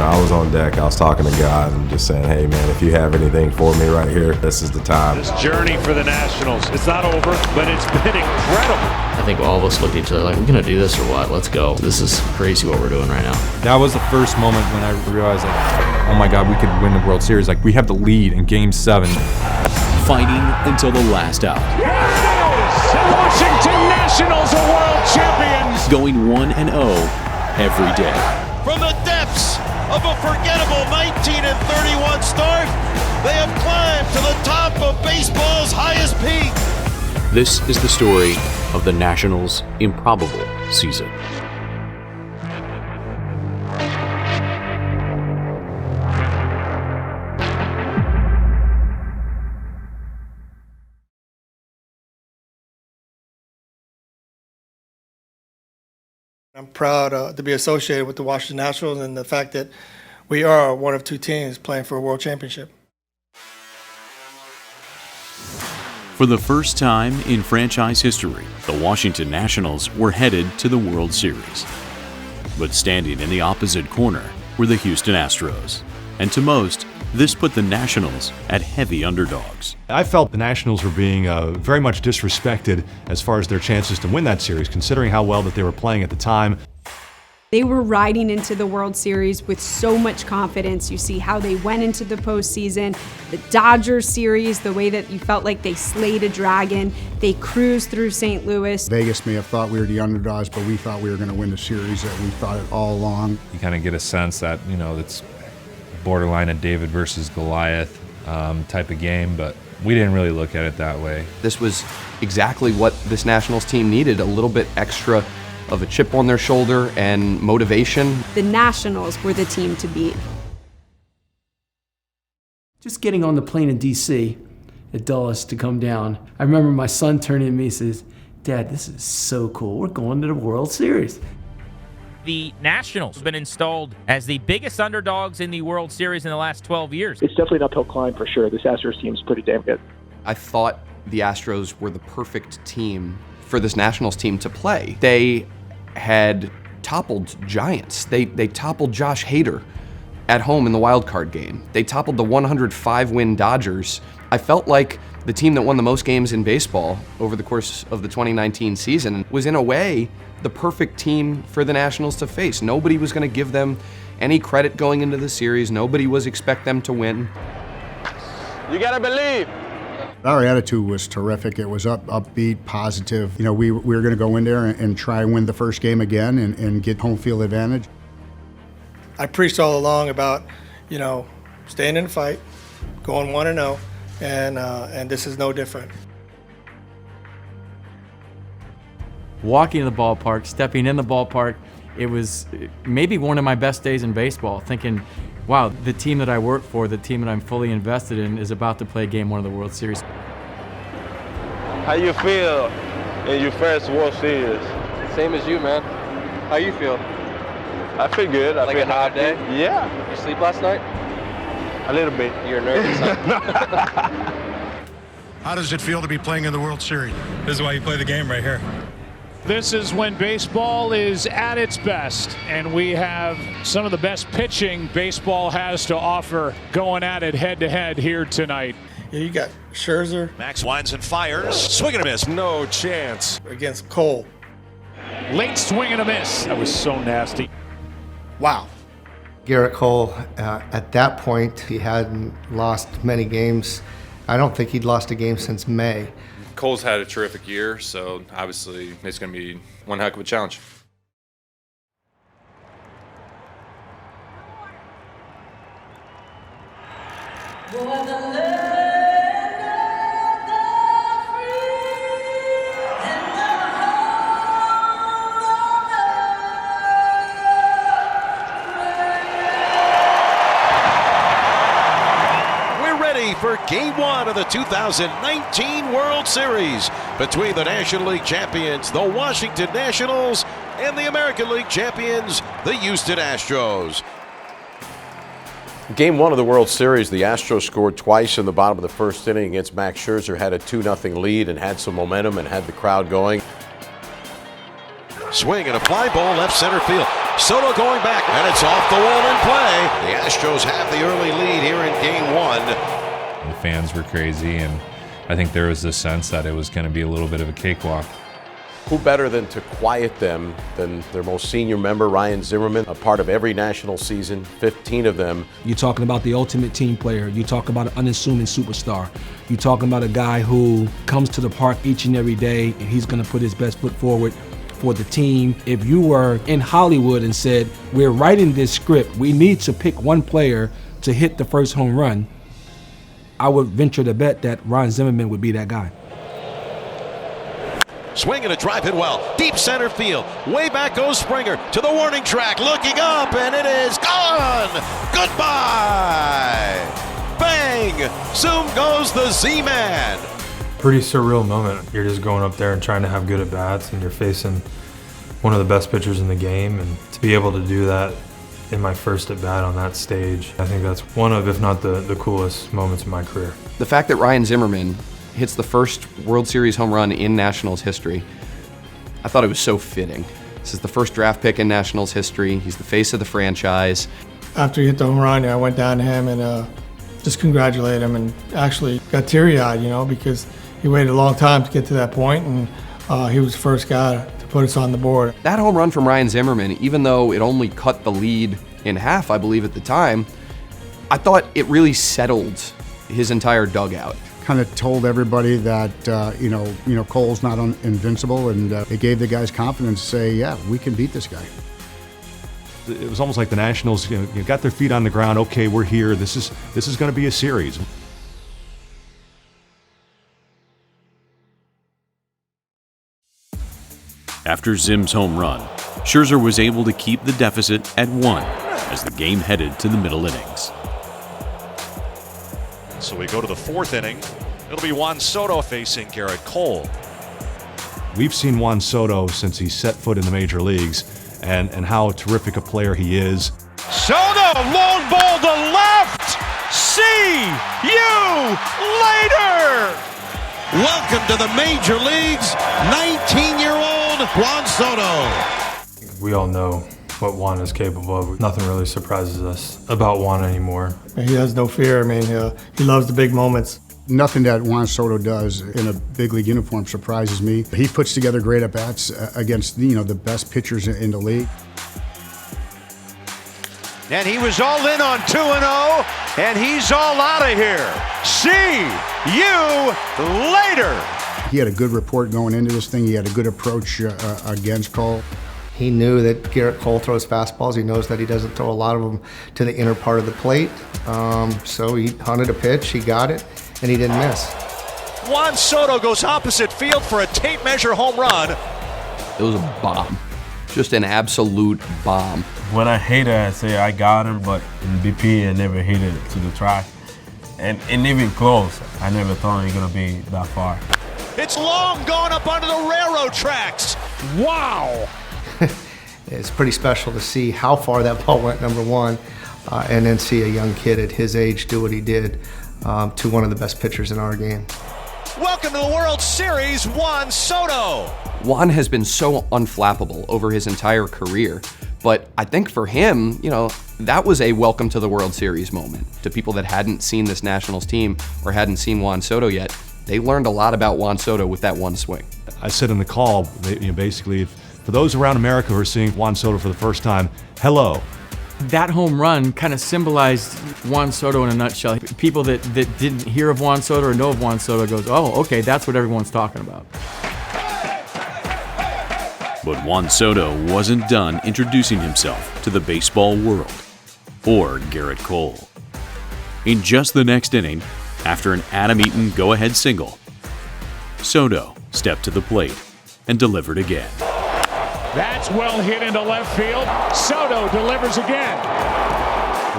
I was on deck, I was talking to God and just saying, hey man, if you have anything for me right here, this is the time. This journey for the Nationals, it's not over, but it's been incredible. I think all of us looked at each other like, we're going to do this or what? Let's go. This is crazy what we're doing right now. That was the first moment when I realized, like, oh my God, we could win the World Series. Like, we have the lead in Game 7. Fighting until the last out. The Washington Nationals are world champions. Going 1-0 every day. From the depths of a forgettable 19-31 start, they have climbed to the top of baseball's highest peak. This is the story of the Nationals' improbable season. I'm proud to be associated with the Washington Nationals and the fact that we are one of two teams playing for a world championship. For the first time in franchise history, the Washington Nationals were headed to the World Series. But standing in the opposite corner were the Houston Astros. And to most, this put the Nationals at heavy underdogs. I felt the Nationals were being very much disrespected as far as their chances to win that series, considering how well that they were playing at the time. They were riding into the World Series with so much confidence. You see how they went into the postseason, the Dodgers series, the way that you felt like they slayed a dragon. They cruised through St. Louis. Vegas may have thought we were the underdogs, but we thought we were going to win the series, that we thought it all along. You kind of get a sense that, you know, it's borderline a David versus Goliath type of game, but we didn't really look at it that way. This was exactly what this Nationals team needed, a little bit extra of a chip on their shoulder and motivation. The Nationals were the team to beat. Just getting on the plane in D.C. at Dulles to come down, I remember my son turning to me and says, "Dad, this is so cool. We're going to the World Series." The Nationals have been installed as the biggest underdogs in the World Series in the last 12 years. It's definitely an uphill climb for sure. This Astros team is pretty damn good. I thought the Astros were the perfect team for this Nationals team to play. They had toppled giants. They toppled Josh Hader at home in the wild card game. They toppled the 105-win Dodgers. I felt like the team that won the most games in baseball over the course of the 2019 season was, in a way, the perfect team for the Nationals to face. Nobody was going to give them any credit going into the series. Nobody was expect them to win. You gotta believe. Our attitude was terrific. It was upbeat, positive. You know, we were going to go in there and try and win the first game again and get home field advantage. I preached all along about, you know, staying in the fight, going 1-0, and this is no different. Walking to the ballpark, stepping in the ballpark, it was maybe one of my best days in baseball, thinking, wow, the team that I work for, the team that I'm fully invested in, is about to play Game 1 of the World Series. How you feel in your first World Series? Same as you, man. How you feel? I feel good. I feel happy. Day? Yeah. You sleep last night? A little bit. You're nervous, huh? How does it feel to be playing in the World Series? This is why you play the game right here. This is when baseball is at its best, and we have some of the best pitching baseball has to offer going at it head-to-head here tonight. Yeah, you got Scherzer. Max winds and fires. Swing and a miss. No chance. Against Cole. Late swing and a miss. That was so nasty. Wow. Garrett Cole, at that point, he hadn't lost many games. I don't think he'd lost a game since May. Cole's had a terrific year, so obviously it's going to be one heck of a challenge. For Game 1 of the 2019 World Series between the National League champions, the Washington Nationals, and the American League champions, the Houston Astros. Game 1 of the World Series, the Astros scored twice in the bottom of the first inning against Max Scherzer, had a 2-0 lead and had some momentum and had the crowd going. Swing and a fly ball left center field. Soto going back, and it's off the wall in play. The Astros have the early lead here in Game 1. The fans were crazy, and I think there was this sense that it was going to be a little bit of a cakewalk. Who better than to quiet them than their most senior member, Ryan Zimmerman, a part of every national season, 15 of them. You're talking about the ultimate team player. You're talking about an unassuming superstar. You're talking about a guy who comes to the park each and every day, and he's going to put his best foot forward for the team. If you were in Hollywood and said, we're writing this script, we need to pick one player to hit the first home run, I would venture to bet that Ryan Zimmerman would be that guy. Swing and a drive hit well. Deep center field. Way back goes Springer to the warning track. Looking up, and it is gone. Goodbye. Bang. Zoom goes the Z-Man. Pretty surreal moment. You're just going up there and trying to have good at-bats, and you're facing one of the best pitchers in the game. And to be able to do that in my first at-bat on that stage, I think that's one of, if not the coolest moments of my career. The fact that Ryan Zimmerman hits the first World Series home run in Nationals history, I thought it was so fitting. This is the first draft pick in Nationals history. He's the face of the franchise. After he hit the home run, I went down to him and just congratulated him, and actually got teary-eyed, because he waited a long time to get to that point, and he was the first guy to put us on the board. That home run from Ryan Zimmerman, even though it only cut the lead in half, I believe at the time, I thought it really settled his entire dugout. Kind of told everybody that Cole's not invincible, and it gave the guys confidence to say, yeah, we can beat this guy. It was almost like the Nationals got their feet on the ground. Okay, we're here. This is going to be a series. After Zim's home run, Scherzer was able to keep the deficit at 1 as the game headed to the middle innings. So we go to the 4th inning. It'll be Juan Soto facing Garrett Cole. We've seen Juan Soto since he set foot in the major leagues, and how terrific a player he is. Soto, long ball to left. See you later. Welcome to the major leagues, 19-year-old Juan Soto. We all know what Juan is capable of. Nothing really surprises us about Juan anymore. He has no fear. I mean, he loves the big moments. Nothing that Juan Soto does in a big league uniform surprises me. He puts together great at-bats against the best pitchers in the league. And he was all in on 2-0, and he's all out of here. See you later. He had a good report going into this thing. He had a good approach against Cole. He knew that Garrett Cole throws fastballs. He knows that he doesn't throw a lot of them to the inner part of the plate. So he hunted a pitch, he got it, and he didn't miss. Juan Soto goes opposite field for a tape measure home run. It was a bomb. Just an absolute bomb. When I hit it, I say I got him, but in BP, I never hit it to the track. And even close, I never thought it was going to be that far. It's long gone up onto the railroad tracks. Wow. It's pretty special to see how far that ball went, number one, and then see a young kid at his age do what he did to one of the best pitchers in our game. Welcome to the World Series, Juan Soto. Juan has been so unflappable over his entire career, but I think for him, that was a welcome to the World Series moment. To people that hadn't seen this Nationals team or hadn't seen Juan Soto yet, they learned a lot about Juan Soto with that one swing. I said in the call, basically, for those around America who are seeing Juan Soto for the first time, hello. That home run kind of symbolized Juan Soto in a nutshell. People that didn't hear of Juan Soto or know of Juan Soto goes, oh, okay, that's what everyone's talking about. But Juan Soto wasn't done introducing himself to the baseball world, or Garrett Cole. In just the next inning, after an Adam Eaton go-ahead single, Soto stepped to the plate and delivered again. That's well hit into left field. Soto delivers again.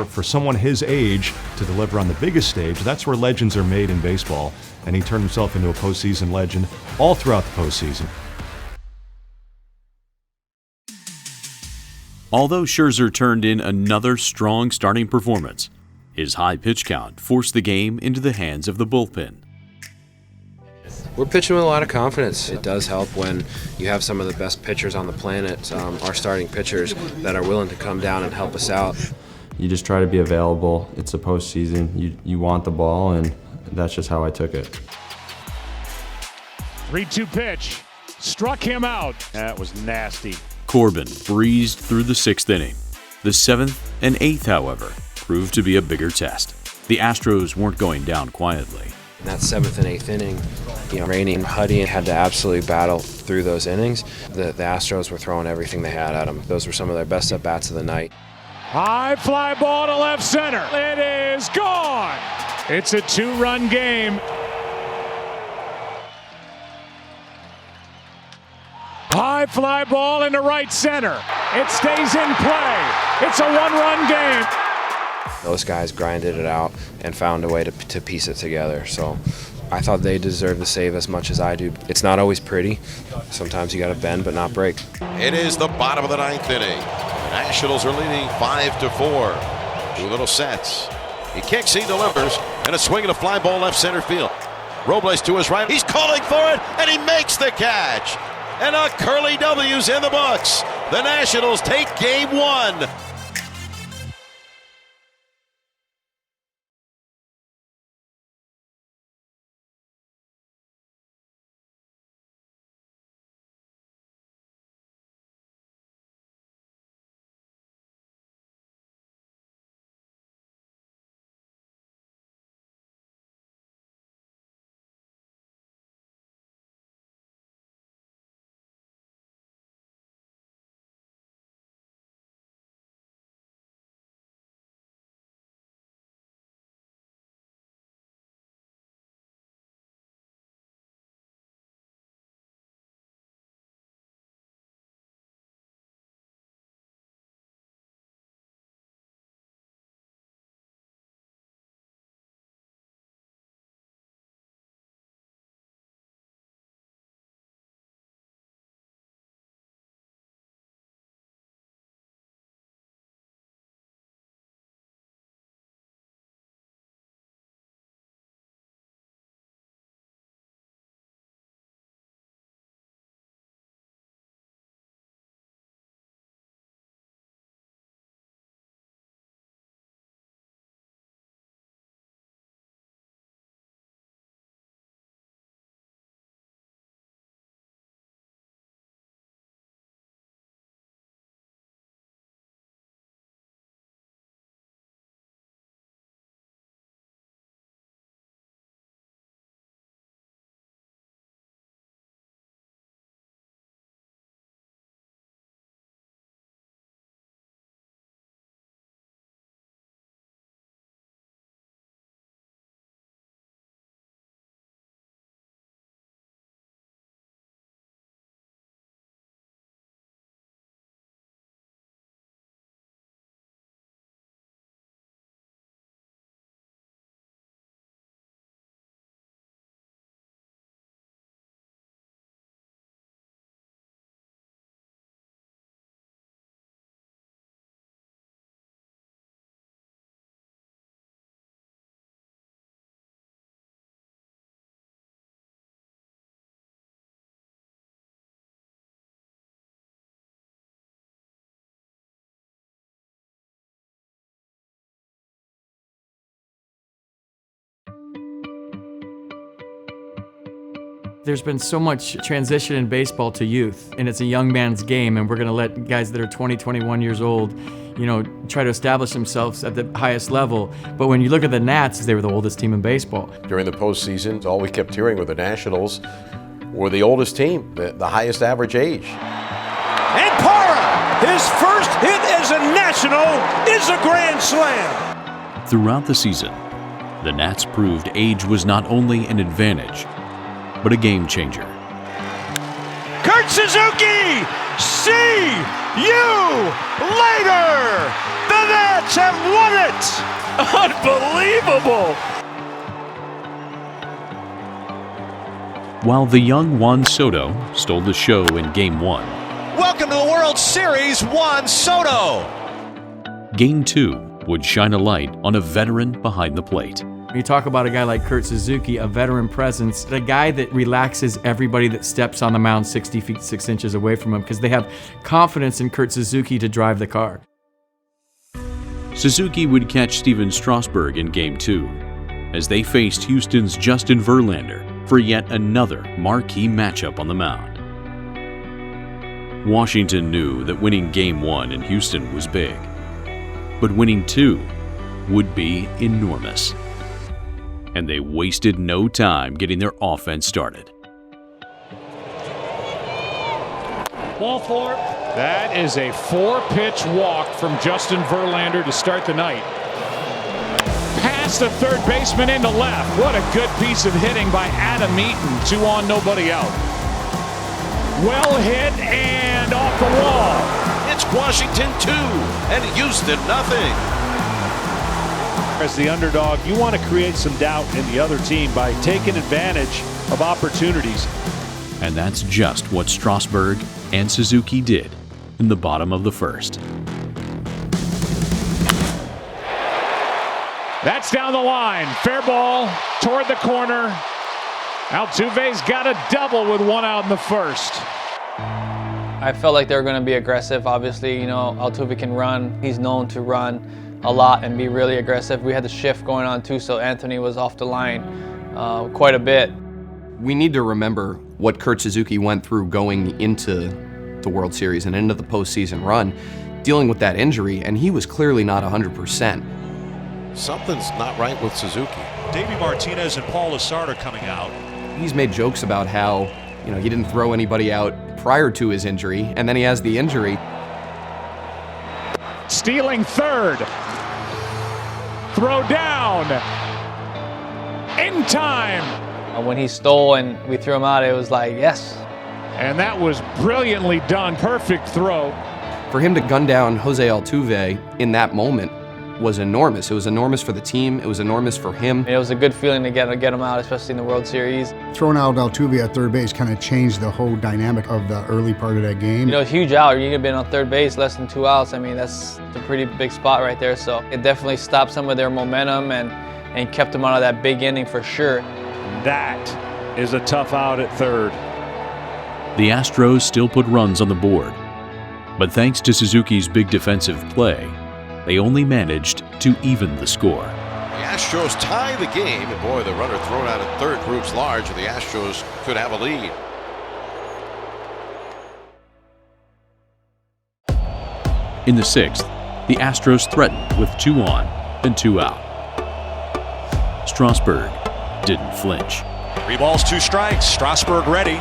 For someone his age to deliver on the biggest stage, that's where legends are made in baseball, and he turned himself into a postseason legend all throughout the postseason. Although Scherzer turned in another strong starting performance, his high pitch count forced the game into the hands of the bullpen. We're pitching with a lot of confidence. It does help when you have some of the best pitchers on the planet, our starting pitchers, that are willing to come down and help us out. You just try to be available. It's a postseason. You want the ball, and that's just how I took it. 3-2 pitch. Struck him out. That was nasty. Corbin breezed through the 6th inning. The 7th and 8th, however, proved to be a bigger test. The Astros weren't going down quietly. In that 7th and 8th inning, Rainey and Huddy had to absolutely battle through those innings. The Astros were throwing everything they had at them. Those were some of their best at-bats of the night. High fly ball to left center. It is gone. It's a 2-run game. High fly ball into right center. It stays in play. It's a 1-run game. Those guys grinded it out and found a way to piece it together. So I thought they deserved the save as much as I do. It's not always pretty. Sometimes you got to bend but not break. It is the bottom of the 9th inning. The Nationals are leading 5-4. 2 little sets. He kicks, he delivers, and a swing and a fly ball left center field. Robles to his right. He's calling for it, and he makes the catch. And a Curly W's in the books. The Nationals take game 1. There's been so much transition in baseball to youth, and it's a young man's game, and we're going to let guys that are 20, 21 years old, try to establish themselves at the highest level. But when you look at the Nats, they were the oldest team in baseball. During the postseason, all we kept hearing with the Nationals were the oldest team, the highest average age. And Parra, his first hit as a National is a grand slam. Throughout the season, the Nats proved age was not only an advantage, but a game changer. Kurt Suzuki, see you later! The Nats have won it! Unbelievable! While the young Juan Soto stole the show in Game 1. Welcome to the World Series, Juan Soto! Game 2 would shine a light on a veteran behind the plate. When you talk about a guy like Kurt Suzuki, a veteran presence, a guy that relaxes everybody that steps on the mound 60 feet 6 inches away from him because they have confidence in Kurt Suzuki to drive the car. Suzuki would catch Steven Strasburg in Game 2 as they faced Houston's Justin Verlander for yet another marquee matchup on the mound. Washington knew that winning Game 1 in Houston was big, but winning 2 would be enormous. And they wasted no time getting their offense started. Ball 4. That is a 4-pitch walk from Justin Verlander to start the night. Past the third baseman into left. What a good piece of hitting by Adam Eaton. 2 on, nobody out. Well hit and off the wall. It's Washington 2 and Houston nothing. As the underdog, you want to create some doubt in the other team by taking advantage of opportunities. And that's just what Strasburg and Suzuki did in the bottom of the first. That's down the line. Fair ball toward the corner. Altuve's got a double with 1 out in the first. I felt like they were going to be aggressive. Obviously, you know, Altuve can run. He's known to run a lot and be really aggressive. We had the shift going on too, so Anthony was off the line quite a bit. We need to remember what Kurt Suzuki went through going into the World Series and into the postseason run, dealing with that injury, and he was clearly not 100%. Something's not right with Suzuki. Davey Martinez and Paul Lessard are coming out. He's made jokes about how, you know, he didn't throw anybody out prior to his injury, and then he has the injury. Stealing third. Throw down. In time. When he stole and we threw him out, it was like, yes. And that was brilliantly done. Perfect throw. For him to gun down Jose Altuve in that moment was enormous. It was enormous for the team. It was enormous for him. It was a good feeling to get him out, especially in the World Series. Throwing out Altuve at third base kind of changed the whole dynamic of the early part of that game. You know, huge out. You could have been on third base, less than 2 outs. I mean, that's a pretty big spot right there. So it definitely stopped some of their momentum and kept them out of that big inning for sure. That is a tough out at third. The Astros still put runs on the board, but thanks to Suzuki's big defensive play, they only managed to even the score. The Astros tie the game, and boy, the runner thrown out at third proves large, and the Astros could have a lead. In the 6th, the Astros threatened with 2 on and 2 out. Strasburg didn't flinch. 3 balls, 2 strikes. Strasburg ready.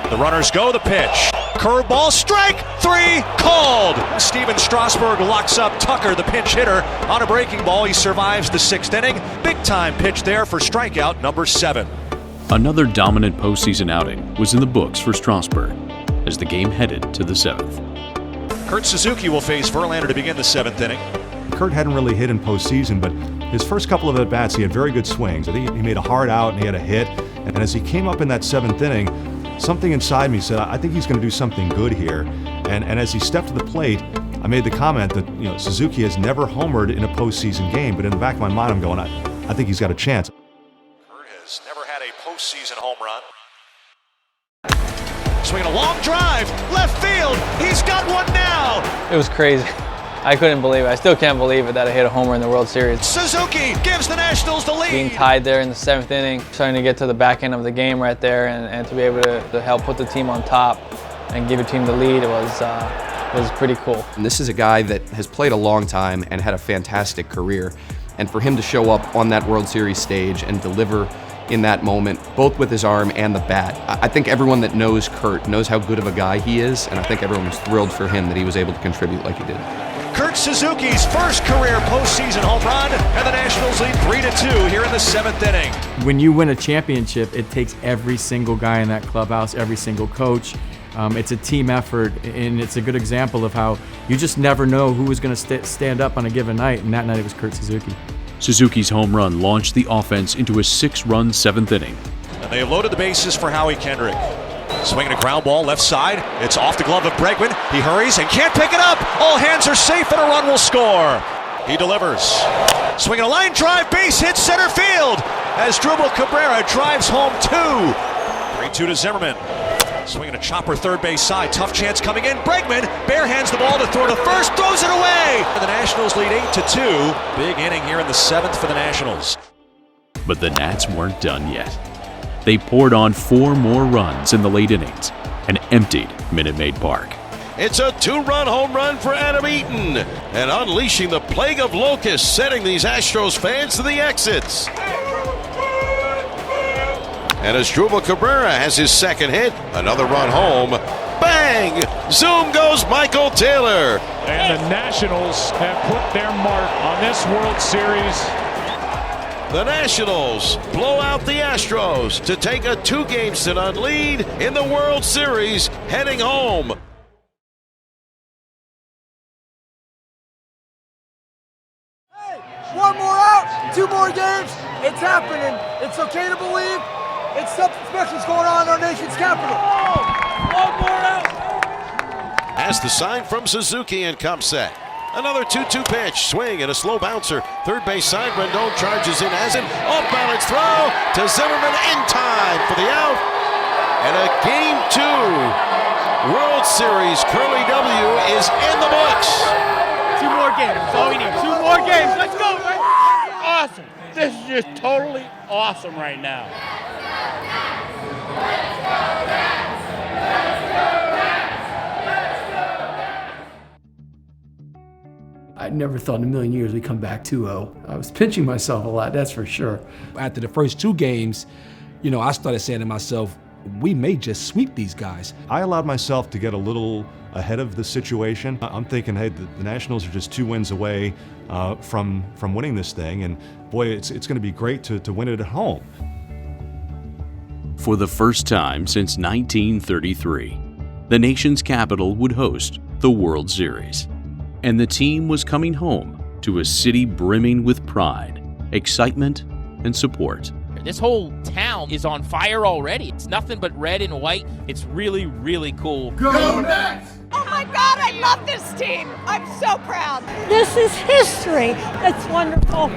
The runners go, the pitch. Curveball, strike 3, called. Steven Strasburg locks up Tucker, the pinch hitter, on a breaking ball. He survives the 6th inning. Big time pitch there for strikeout number 7. Another dominant postseason outing was in the books for Strasburg as the game headed to the 7th. Kurt Suzuki will face Verlander to begin the 7th inning. Kurt hadn't really hit in postseason, but his first couple of at-bats, he had very good swings. I think he made a hard out and he had a hit. And as he came up in that 7th inning, something inside me said, I think he's going to do something good here. And as he stepped to the plate, I made the comment that, you know, Suzuki has never homered in a postseason game, but in the back of my mind, I'm going, I think he's got a chance. Kurt has never had a postseason home run. Swinging a long drive, left field. He's got one now. It was crazy. I couldn't believe it. I still can't believe it that I hit a homer in the World Series. Suzuki gives the Nationals the lead. Being tied there in the 7th inning, starting to get to the back end of the game right there, and to be able to help put the team on top and give your team the lead was pretty cool. And this is a guy that has played a long time and had a fantastic career. And for him to show up on that World Series stage and deliver in that moment, both with his arm and the bat, I think everyone that knows Kurt knows how good of a guy he is, and I think everyone was thrilled for him that he was able to contribute like he did. Kurt Suzuki's first career postseason home run, and the Nationals lead 3-2 here in the 7th inning. When you win a championship, it takes every single guy in that clubhouse, every single coach. It's a team effort, and it's a good example of how you just never know who was going to stand up on a given night, and that night it was Kurt Suzuki. Suzuki's home run launched the offense into a 6-run 7th inning. And they have loaded the bases for Howie Kendrick. Swinging a ground ball left side. It's off the glove of Bregman. He hurries and can't pick it up. All hands are safe and a run will score. He delivers. Swinging a line drive, base hit center field as Drupal Cabrera drives home 2. 3-2 to Zimmerman. Swinging a chopper third base side. Tough chance coming in. Bregman bare hands the ball to throw to first. Throws it away. The Nationals lead 8-2. Big inning here in the 7th for the Nationals. But the Nats weren't done yet. They poured on 4 more runs in the late innings and emptied Minute Maid Park. It's a 2-run home run for Adam Eaton, and unleashing the plague of locusts, sending these Astros fans to the exits. And as Drupal Cabrera has his second hit, another run home. Bang! Zoom goes Michael Taylor. And the Nationals have put their mark on this World Series. The Nationals blow out the Astros to take a 2-0 lead in the World Series, heading home. One more out, 2 more games. It's happening. It's okay to believe. It's something special going on in our nation's capital. One more out. As the sign from Suzuki and come set. Another 2-2 pitch, swing and a slow bouncer. Third base side, Rendon charges in as an off-balance throw to Zimmerman in time for the out. And a Game 2 World Series Curly W is in the books. 2 more games. That's all we need. 2 more games. Let's go. Awesome. This is just totally awesome right now. I never thought in a million years we'd come back 2-0. I was pinching myself a lot, that's for sure. After the first 2 games, I started saying to myself, we may just sweep these guys. I allowed myself to get a little ahead of the situation. I'm thinking, hey, the Nationals are just 2 wins away from winning this thing, and boy, it's going to be great to win it at home. For the first time since 1933, the nation's capital would host the World Series. And the team was coming home to a city brimming with pride, excitement, and support. This whole town is on fire already. It's nothing but red and white. It's really, really cool. Go Nats! Oh my God, I love this team. I'm so proud. This is history. It's wonderful.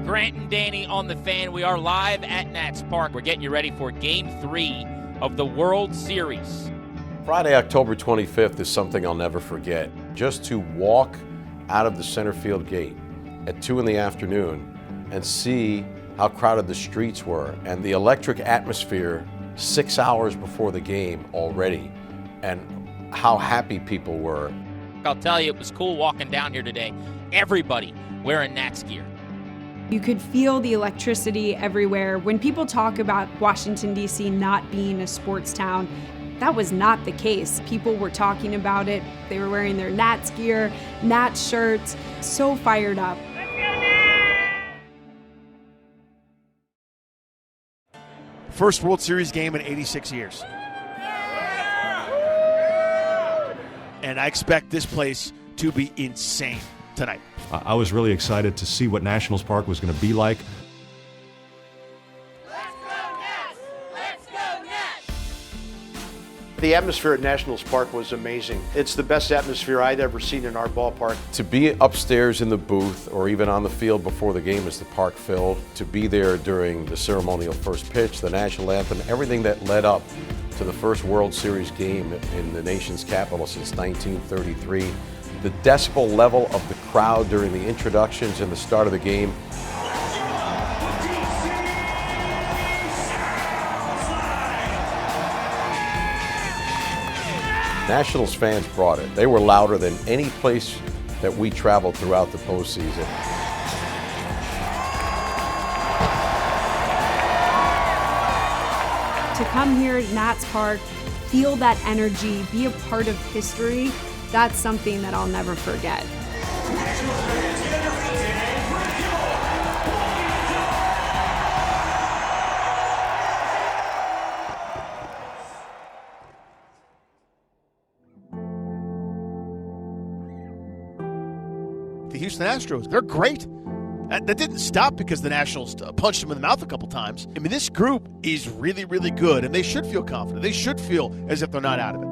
Grant and Danny on the Fan. We are live at Nats Park. We're getting you ready for Game 3 of the World Series. Friday, October 25th is something I'll never forget. Just to walk out of the center field gate at 2 in the afternoon and see how crowded the streets were and the electric atmosphere 6 hours before the game already, and how happy people were. I'll tell you, it was cool walking down here today. Everybody wearing Nats gear. You could feel the electricity everywhere. When people talk about Washington, D.C. not being a sports town, that was not the case. People were talking about it. They were wearing their Nats gear, Nats shirts, so fired up. First World Series game in 86 years. And I expect this place to be insane tonight. I was really excited to see what Nationals Park was going to be like. The atmosphere at Nationals Park was amazing. It's the best atmosphere I'd ever seen in our ballpark. To be upstairs in the booth or even on the field before the game as the park filled, to be there during the ceremonial first pitch, the national anthem, everything that led up to the first World Series game in the nation's capital since 1933. The decibel level of the crowd during the introductions and the start of the game. Nationals fans brought it. They were louder than any place that we traveled throughout the postseason. To come here at Nats Park, feel that energy, be a part of history, that's something that I'll never forget. The Houston Astros, they're great. That didn't stop because the Nationals punched them in the mouth a couple times. I mean, this group is really, really good, and they should feel confident. They should feel as if they're not out of it.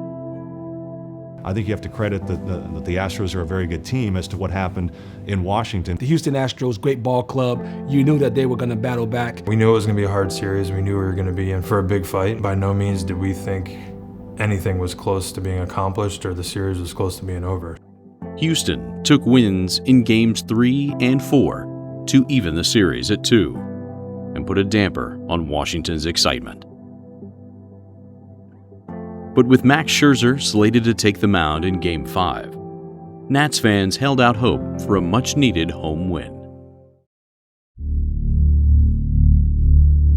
I think you have to credit that the Astros are a very good team as to what happened in Washington. The Houston Astros, great ball club. You knew that they were going to battle back. We knew it was going to be a hard series. We knew we were going to be in for a big fight. By no means did we think anything was close to being accomplished or the series was close to being over. Houston took wins in games 3 and 4 to even the series at 2 and put a damper on Washington's excitement. But with Max Scherzer slated to take the mound in Game 5, Nats fans held out hope for a much-needed home win.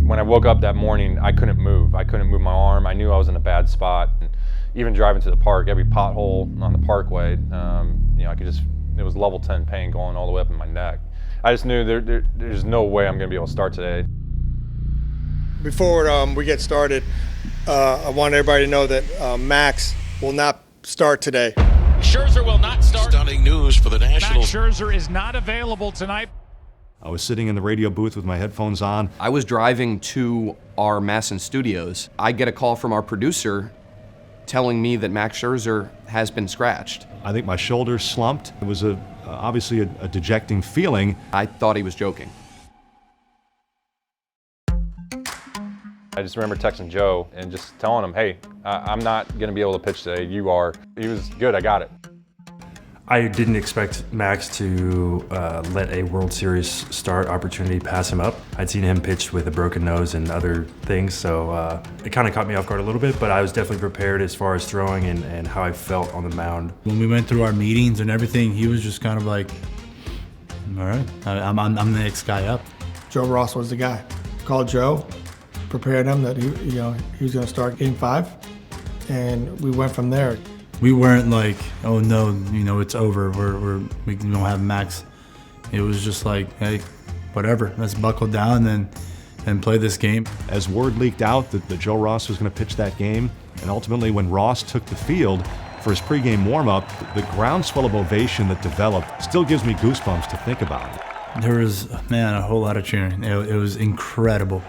When I woke up that morning, I couldn't move. I couldn't move my arm. I knew I was in a bad spot. Even driving to the park, every pothole on the parkway, I could just, it was level 10 pain going all the way up in my neck. I just knew there's no way I'm going to be able to start today. Before we get started, I want everybody to know that Max will not start today. Scherzer will not start. Stunning news for the Nationals. Max Scherzer is not available tonight. I was sitting in the radio booth with my headphones on. I was driving to our Masson studios. I get a call from our producer telling me that Max Scherzer has been scratched. I think my shoulders slumped. It was obviously a dejecting feeling. I thought he was joking. I just remember texting Joe and just telling him, hey, I'm not going to be able to pitch today. You are. He was good. I got it. I didn't expect Max to let a World Series start opportunity pass him up. I'd seen him pitch with a broken nose and other things, so it kind of caught me off guard a little bit, but I was definitely prepared as far as throwing and how I felt on the mound. When we went through our meetings and everything, he was just kind of like, all right, I'm the next guy up. Joe Ross was the guy. Called Joe, prepared him that he was going to start Game 5, and we went from there. We weren't like, oh no, it's over. We don't have Max. It was just like, hey, whatever. Let's buckle down and play this game. As word leaked out that Joe Ross was going to pitch that game, and ultimately when Ross took the field for his pregame warm-up, the groundswell of ovation that developed still gives me goosebumps to think about it. There was, a whole lot of cheering. It was incredible.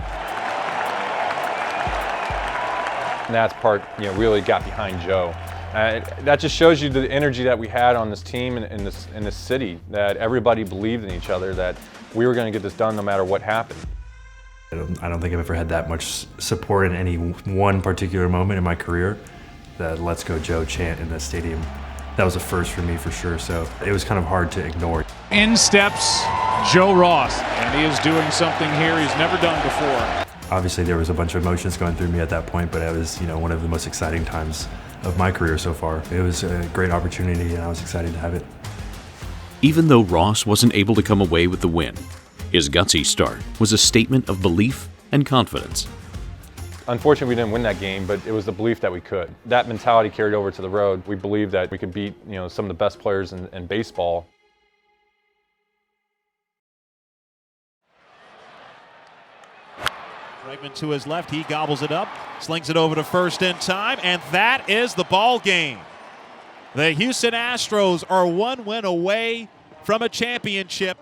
Nats Park, really got behind Joe. That just shows you the energy that we had on this team and in this city, that everybody believed in each other, that we were going to get this done no matter what happened. I don't think I've ever had that much support in any one particular moment in my career. The Let's Go Joe chant in the stadium, that was a first for me for sure, so it was kind of hard to ignore. In steps Joe Ross, and he is doing something here he's never done before. Obviously there was a bunch of emotions going through me at that point, but it was one of the most exciting times of my career so far. It was a great opportunity and I was excited to have it. Even though Ross wasn't able to come away with the win, his gutsy start was a statement of belief and confidence. Unfortunately, we didn't win that game, but it was the belief that we could. That mentality carried over to the road. We believed that we could beat some of the best players in baseball. Bregman to his left, he gobbles it up, slings it over to first in time, and that is the ball game. The Houston Astros are one win away from a championship.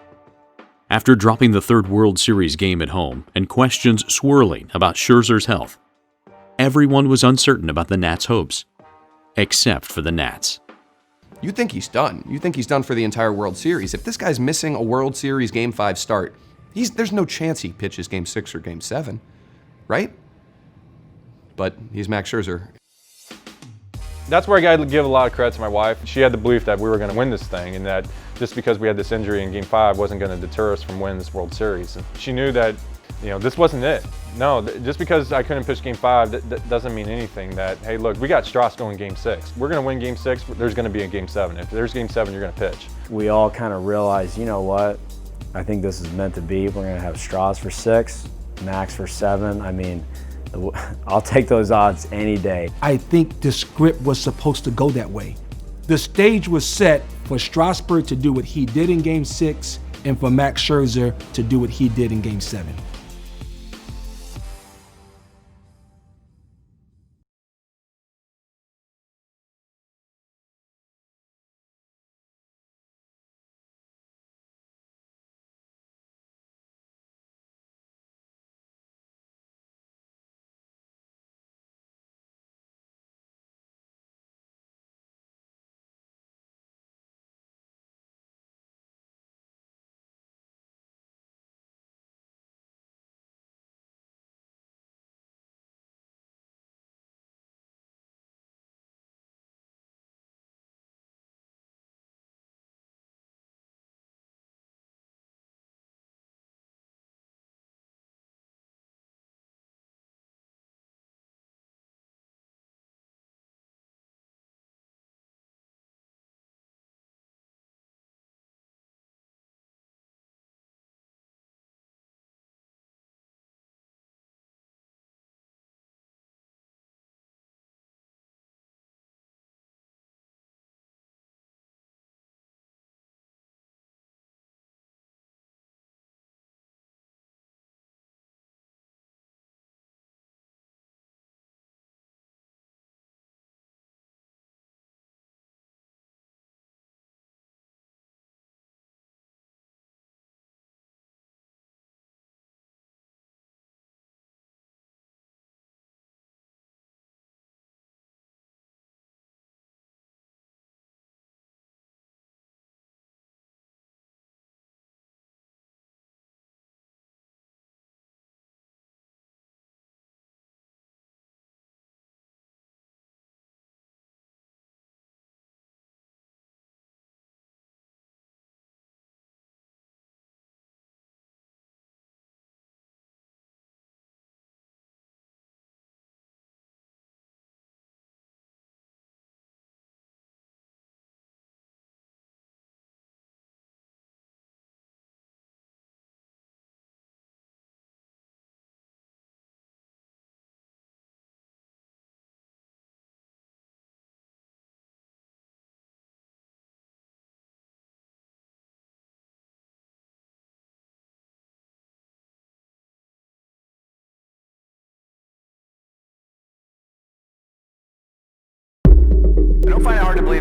After dropping the third World Series game at home and questions swirling about Scherzer's health, everyone was uncertain about the Nats' hopes, except for the Nats. You think he's done. You think he's done for the entire World Series. If this guy's missing a World Series Game 5 start, there's no chance he pitches Game 6 or Game 7. Right? But he's Max Scherzer. That's where I got to give a lot of credit to my wife. She had the belief that we were going to win this thing, and that just because we had this injury in Game 5 wasn't going to deter us from winning this World Series. And she knew that, this wasn't it. No, just because I couldn't pitch Game 5, that doesn't mean anything. That, hey, look, we got Strauss going Game 6. We're going to win Game 6, but there's going to be a Game 7. If there's Game 7, you're going to pitch. We all kind of realized, you know what? I think this is meant to be. We're going to have Strauss for 6. Max for 7. I mean, I'll take those odds any day. I think the script was supposed to go that way. The stage was set for Strasburg to do what he did in Game 6 and for Max Scherzer to do what he did in Game 7.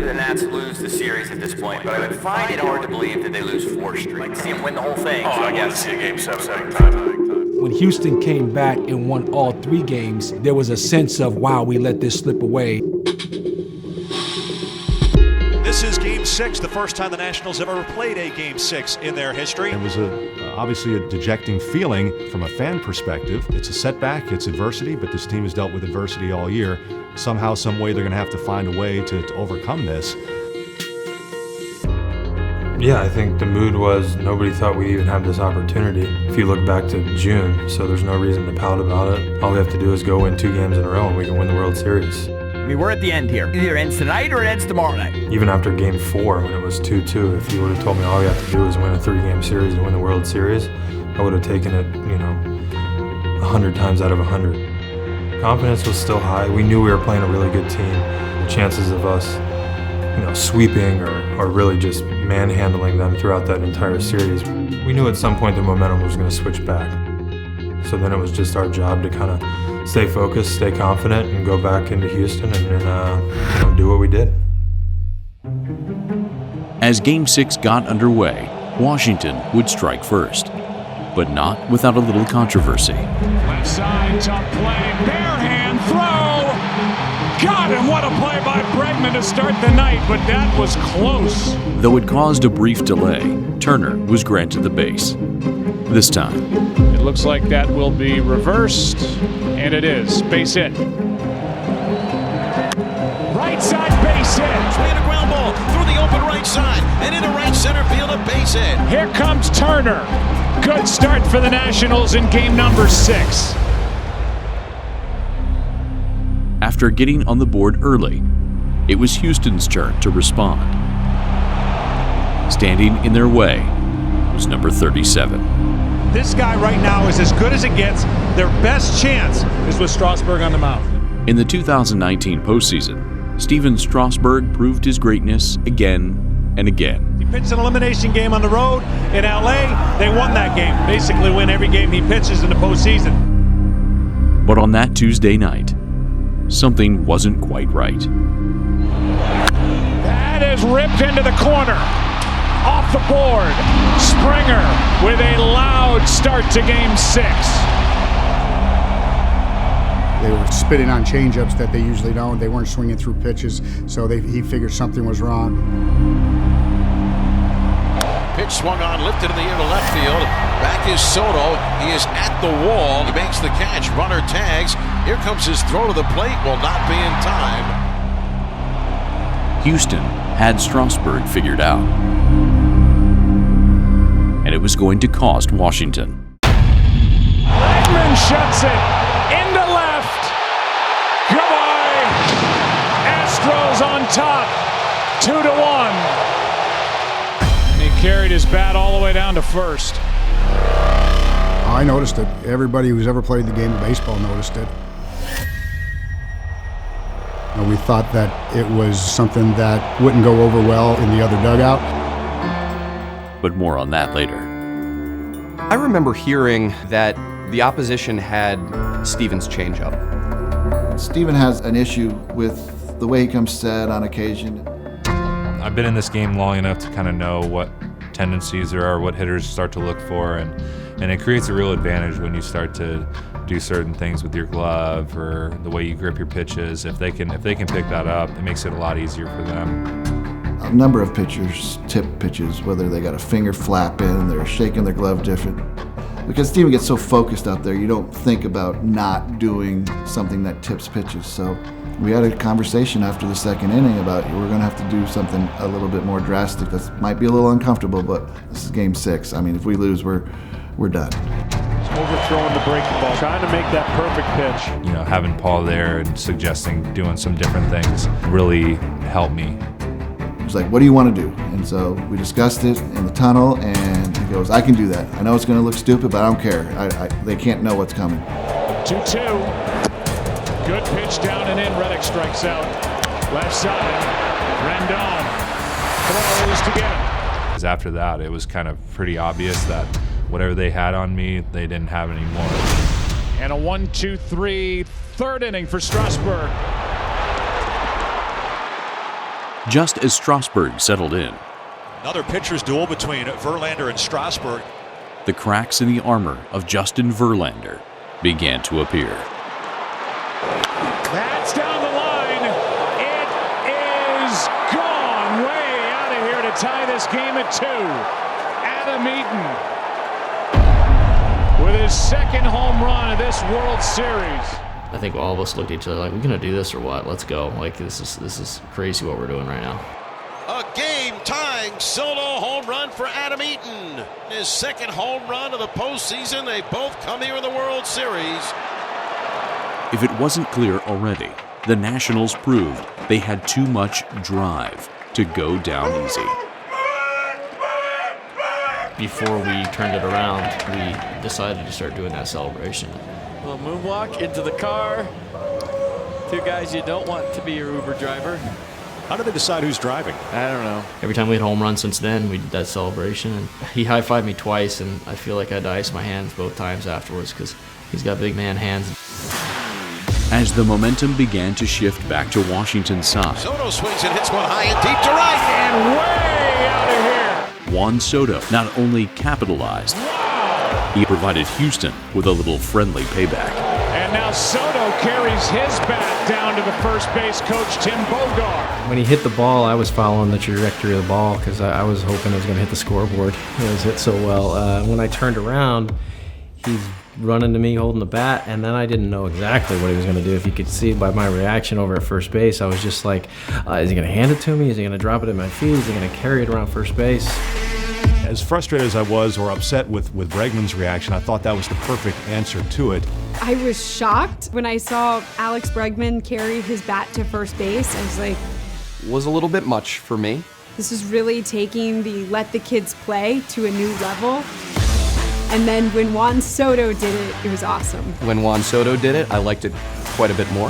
the Nats lose the series at this point, but I would find it hard to believe that they lose 4 straight. I'd like to see them win the whole thing. Oh, so I guess want to see a Game 7 time. When Houston came back and won all 3 games, there was a sense of, wow, we let this slip away. This is Game 6, the first time the Nationals have ever played a Game 6 in their history. It was obviously a dejecting feeling from a fan perspective. It's a setback, it's adversity, but this team has dealt with adversity all year. Somehow, some way, they're going to have to find a way to overcome this. Yeah, I think the mood was nobody thought we'd even have this opportunity. If you look back to June, so there's no reason to pout about it. All we have to do is go win 2 games in a row and we can win the World Series. I mean, we're at the end here. It either ends tonight or it ends tomorrow night. Even after Game 4, when it was 2-2, if you would have told me all you have to do is win a 3-game series and win the World Series, I would have taken it, 100 times out of 100. Confidence was still high. We knew we were playing a really good team. The chances of us, sweeping or really just manhandling them throughout that entire series, we knew at some point the momentum was going to switch back. So then it was just our job to kind of stay focused, stay confident, and go back into Houston and do what we did. As Game 6 got underway, Washington would strike first, but not without a little controversy. Left side, tough play, bare hand throw. Got him! What a play by Bregman to start the night, but that was close. Though it caused a brief delay, Turner was granted the base. This time, it looks like that will be reversed, and it is. Base hit. Right side base hit. Swinging a ground ball through the open right side and into right center field, a base hit. Here comes Turner. Good start for the Nationals in game number 6. after getting on the board early, it was Houston's turn to respond. Standing in their way was number 37. This guy right now is as good as it gets. Their best chance is with Strasburg on the mound. In the 2019 postseason, Steven Strasburg proved his greatness again and again. He pitched an elimination game on the road in LA. They won that game. Basically win every game he pitches in the postseason. But on that Tuesday night, something wasn't quite right. That is ripped into the corner. Off the board. Springer with a loud start to game 6. They were spitting on changeups that they usually don't. They weren't swinging through pitches, so he figured something was wrong. Pitch swung on, lifted in the air to left field. Back is Soto. He is at the wall. He makes the catch. Runner tags. Here comes his throw to the plate. Will not be in time. Houston had Strasburg figured out. And it was going to cost Washington. Bregman shuts it into left. Goodbye. Astros on top. 2-1. And he carried his bat all the way down to first. I noticed it. Everybody who's ever played the game of baseball noticed it. We thought that it was something that wouldn't go over well in the other dugout. But more on that later. I remember hearing that the opposition had Steven's changeup. Steven has an issue with the way he comes set on occasion. I've been in this game long enough to kind of know what tendencies there are, what hitters start to look for, and it creates a real advantage when you start to do certain things with your glove or the way you grip your pitches. If they can pick that up, it makes it a lot easier for them. A number of pitchers tip pitches, whether they got a finger flap in, they're shaking their glove different. Because Steven gets so focused out there, you don't think about not doing something that tips pitches. So we had a conversation after the second inning about we're going to have to do something a little bit more drastic. That might be a little uncomfortable, but this is game 6. I mean, if we lose, we're done. Overthrowing the breaking ball, trying to make that perfect pitch. You know, having Paul there and suggesting doing some different things really helped me. He's like, what do you want to do? And so we discussed it in the tunnel, and he goes, I can do that. I know it's going to look stupid, but I don't care. They can't know what's coming. 2-2. Good pitch down and in. Reddick strikes out. Left side. Rendon throws to get him. After that, it was kind of pretty obvious that whatever they had on me, they didn't have anymore. And a 1-2-3 third inning for Strasburg. Just as Strasburg settled in, Another pitcher's duel between Verlander and Strasburg. the cracks in the armor of Justin Verlander began to appear. That's down the line. It is gone way out of here to tie this game at 2. Adam Eaton with his second home run of this World Series. I think all of us looked at each other like, we're gonna do this or what? Let's go. Like, this is crazy what we're doing right now. A game-tying solo home run for Adam Eaton. His second home run of the postseason. They both come here in the World Series. If it wasn't clear already, the Nationals proved they had too much drive to go down easy. Before we turned it around, we decided to start doing that celebration. Well, moonwalk into the car. Two guys you don't want to be your Uber driver. How do they decide who's driving? I don't know. Every time we hit home run since then, we did that celebration. And he high-fived me twice, and I feel like I had to ice my hands both times afterwards because he's got big man hands. As the momentum began to shift back to Washington's side, Soto swings and hits one high and deep to right. And way out of here. Juan Soto not only capitalized, he provided Houston with a little friendly payback. And now Soto carries his bat down to the first base coach, Tim Bogart. When he hit the ball, I was following the trajectory of the ball because I was hoping it was going to hit the scoreboard. It was hit so well. When I turned around, he's running to me holding the bat, and then I didn't know exactly what he was going to do. If you could see by my reaction over at first base, I was just like, is he going to hand it to me? Is he going to drop it at my feet? Is he going to carry it around first base? As frustrated as I was or upset with Bregman's reaction, I thought that was the perfect answer to it. I was shocked when I saw Alex Bregman carry his bat to first base. I was like, Was a little bit much for me. this is really taking the let the kids play to a new level. And then when Juan Soto did it, it was awesome. When Juan Soto did it, I liked it quite a bit more.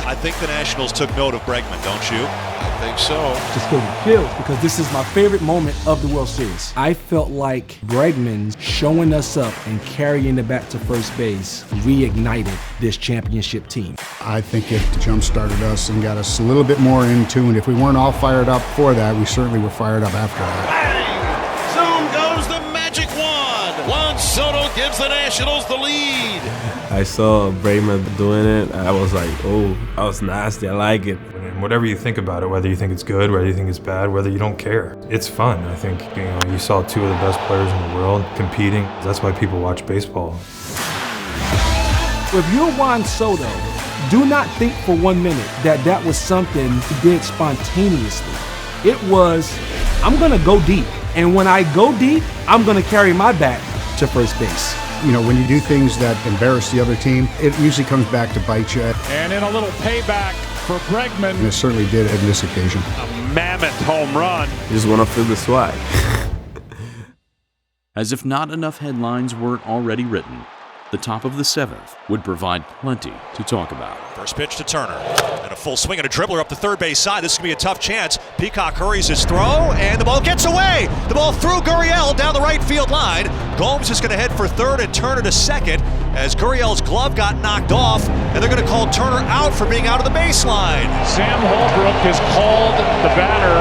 I think the Nationals took note of Bregman, don't you? I think so. Just gave me chills because this is my favorite moment of the World Series. I felt like Bregman showing us up and carrying the bat to first base reignited this championship team. I think it jump-started us and got us a little bit more in tune. If we weren't all fired up for that, we certainly were fired up after that. Zoom goes the magic wand. Juan Soto gives the Nationals the lead. I saw Bregman doing it. I was like, oh, that was nasty. I like it. And whatever you think about it, whether you think it's good, whether you think it's bad, whether you don't care, it's fun. I think you saw two of the best players in the world competing. That's why people watch baseball. If you're Juan Soto, do not think for 1 minute that that was something he did spontaneously. It was, I'm gonna go deep. And when I go deep, I'm gonna carry my bat to first base. You know, when you do things that embarrass the other team, it usually comes back to bite you. And in a little payback for Bregman. And it certainly did on this occasion. A mammoth home run. You just want to feel the swag. As if not enough headlines weren't already written, the top of the 7th would provide plenty to talk about. First pitch to Turner. And a full swing and a dribbler up the third base side. This is going to be a tough chance. Peacock hurries his throw, and the ball gets away. The ball through Gurriel down the right field line. Gomes is going to head for third and Turner to second as Gurriel's glove got knocked off, and they're going to call Turner out for being out of the baseline. Sam Holbrook has called the batter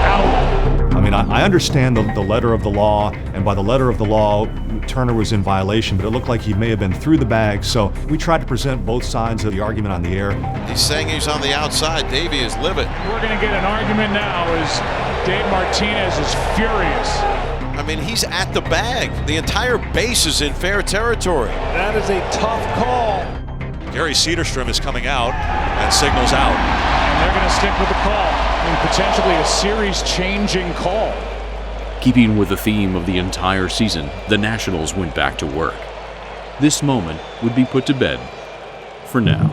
out. I mean, I understand the letter of the law, and by the letter of the law, Turner was in violation, but it looked like he may have been through the bag, so we tried to present both sides of the argument on the air. He's saying he's on the outside. Davey is livid. We're going to get an argument now as Dave Martinez is furious. I mean, he's at the bag. The entire base is in fair territory. That is a tough call. Gary Cederstrom is coming out and signals out. And they're going to stick with the call. And potentially a series-changing call. Keeping with the theme of the entire season, the Nationals went back to work. This moment would be put to bed for now.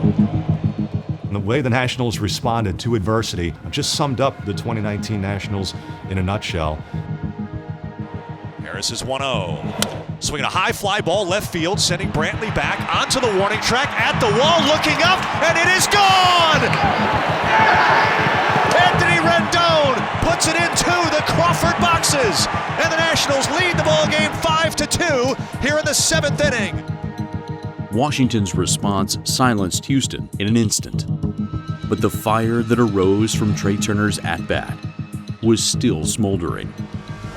And the way the Nationals responded to adversity just summed up the 2019 Nationals in a nutshell. Harris is 1-0. Swinging a high fly ball left field, sending Brantley back onto the warning track, at the wall, looking up, and it is gone! Anthony Rendon puts it into the Crawford boxes, and the Nationals lead the ball game 5-2 here in the 7th inning. Washington's response silenced Houston in an instant. But the fire that arose from Trey Turner's at-bat was still smoldering.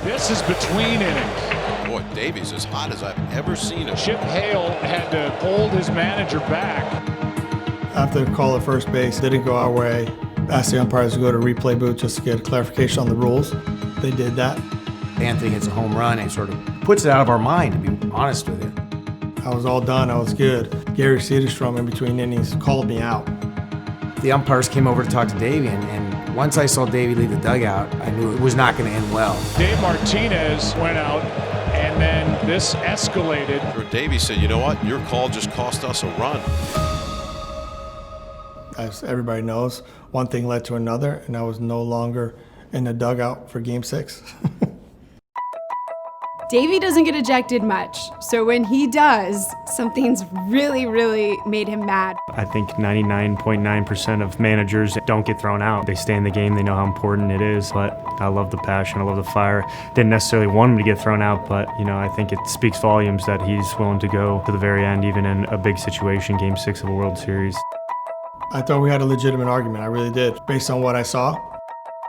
This is between innings. Boy, Davies as hot as I've ever seen him. Chip Hale had to hold his manager back. After the call at first base didn't go our way, asked the umpires to go to replay booth just to get clarification on the rules. They did that. Anthony hits a home run and sort of puts it out of our mind, to be honest with you. I was all done. I was good. Gary Cederstrom in between innings called me out. The umpires came over to talk to Davey, and once I saw Davey leave the dugout, I knew it was not going to end well. Dave Martinez went out, and then this escalated. Davey said, you know what, your call just cost us a run. As everybody knows, one thing led to another, and I was no longer in the dugout for Game 6. Davey doesn't get ejected much, so when he does, something's really made him mad. I think 99.9% of managers don't get thrown out. They stay in the game, they know how important it is, but I love the passion, I love the fire. Didn't necessarily want him to get thrown out, but I think it speaks volumes that he's willing to go to the very end, even in a big situation, Game 6 of a World Series. I thought we had a legitimate argument, I really did, based on what I saw.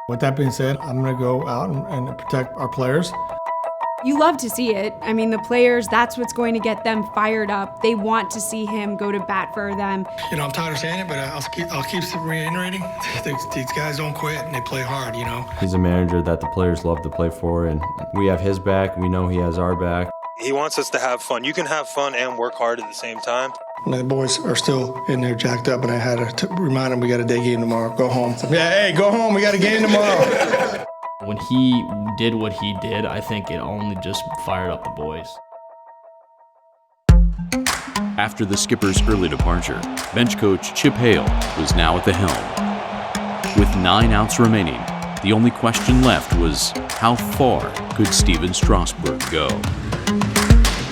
With that being said, I'm going to go out and protect our players. You love to see it. I mean, the players, that's what's going to get them fired up. They want to see him go to bat for them. I'm tired of saying it, but I'll keep reiterating. These guys don't quit and they play hard, He's a manager that the players love to play for, and we have his back. We know he has our back. He wants us to have fun. You can have fun and work hard at the same time. The boys are still in there jacked up, and I had to remind them we got a day game tomorrow. Go home. Hey, go home. We got a game tomorrow. When he did what he did, I think it only just fired up the boys. After the skipper's early departure, bench coach Chip Hale was now at the helm. With 9 outs remaining, the only question left was how far could Steven Strasburg go?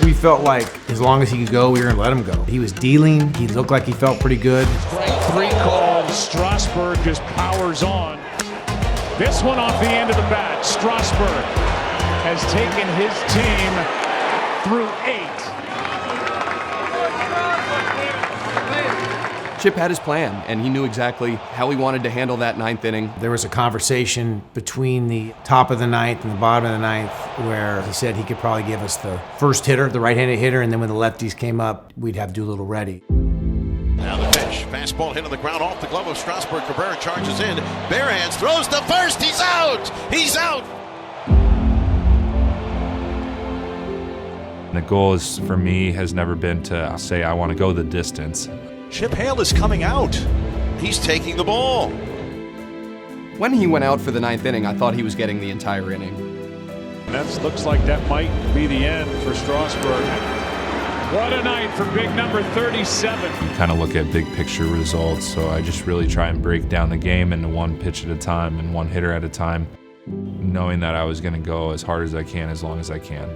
We felt like as long as he could go, we were going to let him go. He was dealing. He looked like he felt pretty good. Strike 3 called. Strasburg just powers on. This one off the end of the bat. Strasburg has taken his team through 8. Chip had his plan, and he knew exactly how he wanted to handle that 9th inning. There was a conversation between the top of the 9th and the bottom of the 9th where he said he could probably give us the first hitter, the right-handed hitter, and then when the lefties came up, we'd have Doolittle ready. Now the pitch. Fastball hit on the ground off the glove of Strasburg. Cabrera charges in. Bare hands, throws to first. He's out. He's out. The goal is, for me, has never been to say I want to go the distance. Chip Hale is coming out. He's taking the ball. When he went out for the 9th inning, I thought he was getting the entire inning. That looks like that might be the end for Strasburg. What a night for big number 37. Kind of look at big picture results, so I just really try and break down the game into one pitch at a time and one hitter at a time, knowing that I was going to go as hard as I can, as long as I can.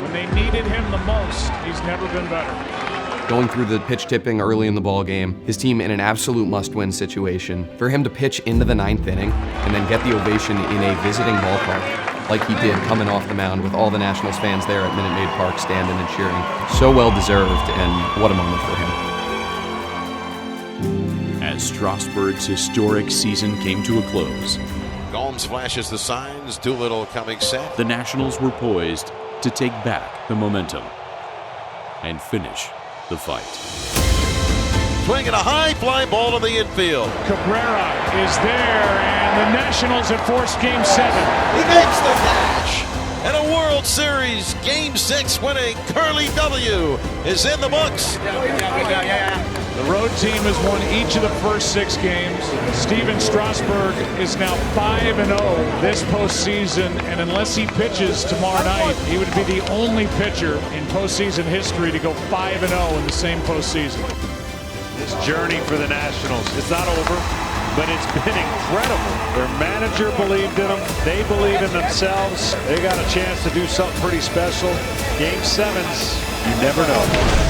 When they needed him the most, he's never been better. Going through the pitch tipping early in the ball game, his team in an absolute must-win situation. For him to pitch into the 9th inning and then get the ovation in a visiting ballpark, like he did coming off the mound with all the Nationals fans there at Minute Maid Park standing and cheering. So well deserved, and what a moment for him. As Strasburg's historic season came to a close, Gomes flashes the signs. Doolittle coming set. the Nationals were poised to take back the momentum and finish the fight. Swinging a high fly ball to the infield. Cabrera is there, and the Nationals have forced Game 7. He makes the catch. And a World Series Game 6 winning Curly W is in the books. The road team has won each of the first 6 games. Steven Strasburg is now 5-0 this postseason, and unless he pitches tomorrow night, he would be the only pitcher in postseason history to go 5-0 in the same postseason. This journey for the Nationals, it's not over, but it's been incredible. Their manager believed in them. They believe in themselves. They got a chance to do something pretty special. Game 7s, you never know.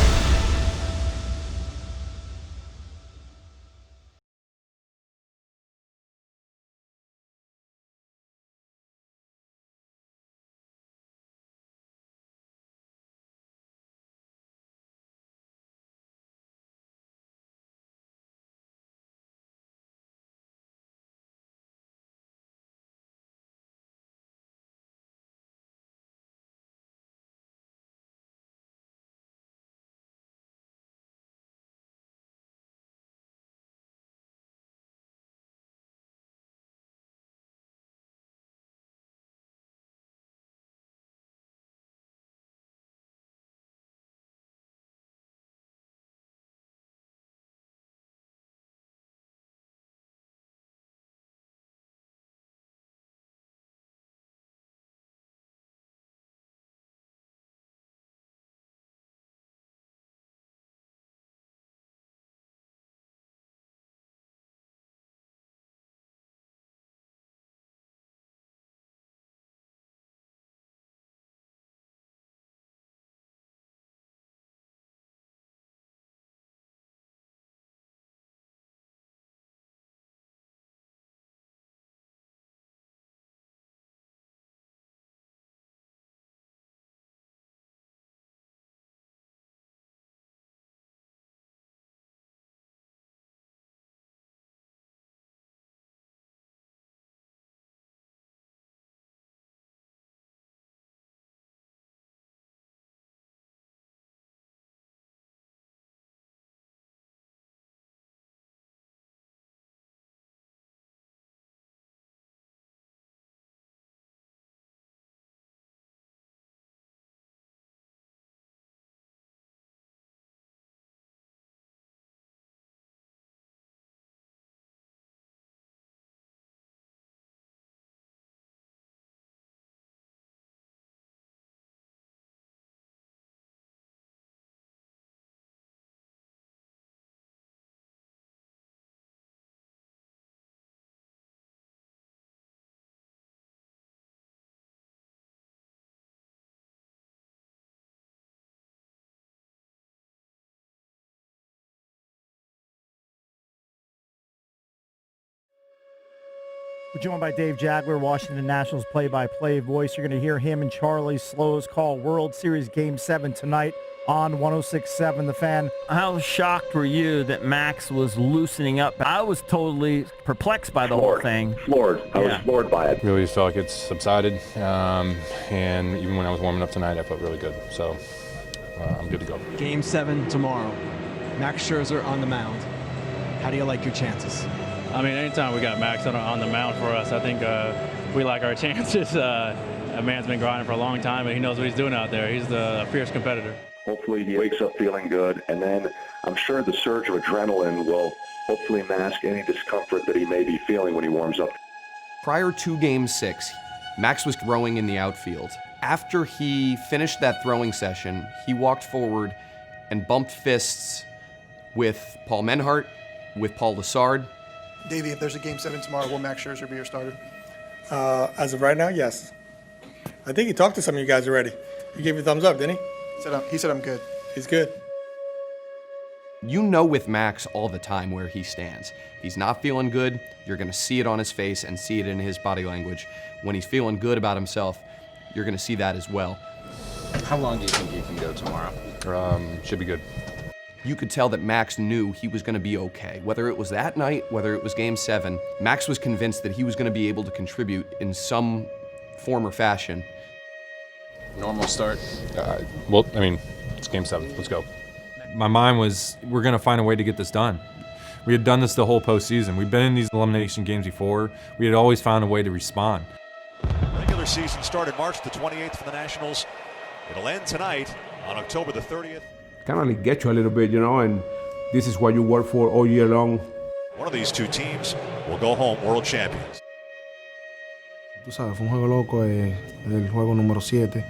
We're joined by Dave Jageler, Washington Nationals play-by-play voice. You're going to hear him and Charlie Slows call World Series Game 7 tonight on 106.7 The Fan. How shocked were you that Max was loosening up? I was totally perplexed by the whole thing. Floored. I was floored by it. Really felt like it's subsided, and even when I was warming up tonight, I felt really good. So I'm good to go. Game 7 tomorrow. Max Scherzer on the mound. How do you like your chances? I mean, anytime we got Max on the mound for us, I think we like our chances. A man's been grinding for a long time, and he knows what he's doing out there. He's a fierce competitor. Hopefully he wakes up feeling good, and then I'm sure the surge of adrenaline will hopefully mask any discomfort that he may be feeling when he warms up. Prior to Game 6, Max was throwing in the outfield. After he finished that throwing session, he walked forward and bumped fists with Paul Menhart, with Paul Lessard. Davey, if there's a Game 7 tomorrow, will Max Scherzer be your starter? As of right now, yes. I think he talked to some of you guys already. He gave you a thumbs up, didn't he? He said I'm good. He's good. You know with Max all the time where he stands. He's not feeling good, you're going to see it on his face and see it in his body language. When he's feeling good about himself, you're going to see that as well. How long do you think you can go tomorrow? Should be good. You could tell that Max knew he was going to be okay. Whether it was that night, whether it was Game 7, Max was convinced that he was going to be able to contribute in some form or fashion. Normal start? Well, I mean, it's Game 7. Let's go. My mind was, we're going to find a way to get this done. We had done this the whole postseason. We've been in these elimination games before. We had always found a way to respond. Regular season started March the 28th for the Nationals. It'll end tonight on October the 30th. Kind of like get you a little bit, you know, and this is what you work for all year long. One of these two teams will go home world champions. Tú sabes, fue un juego loco, el juego número 7.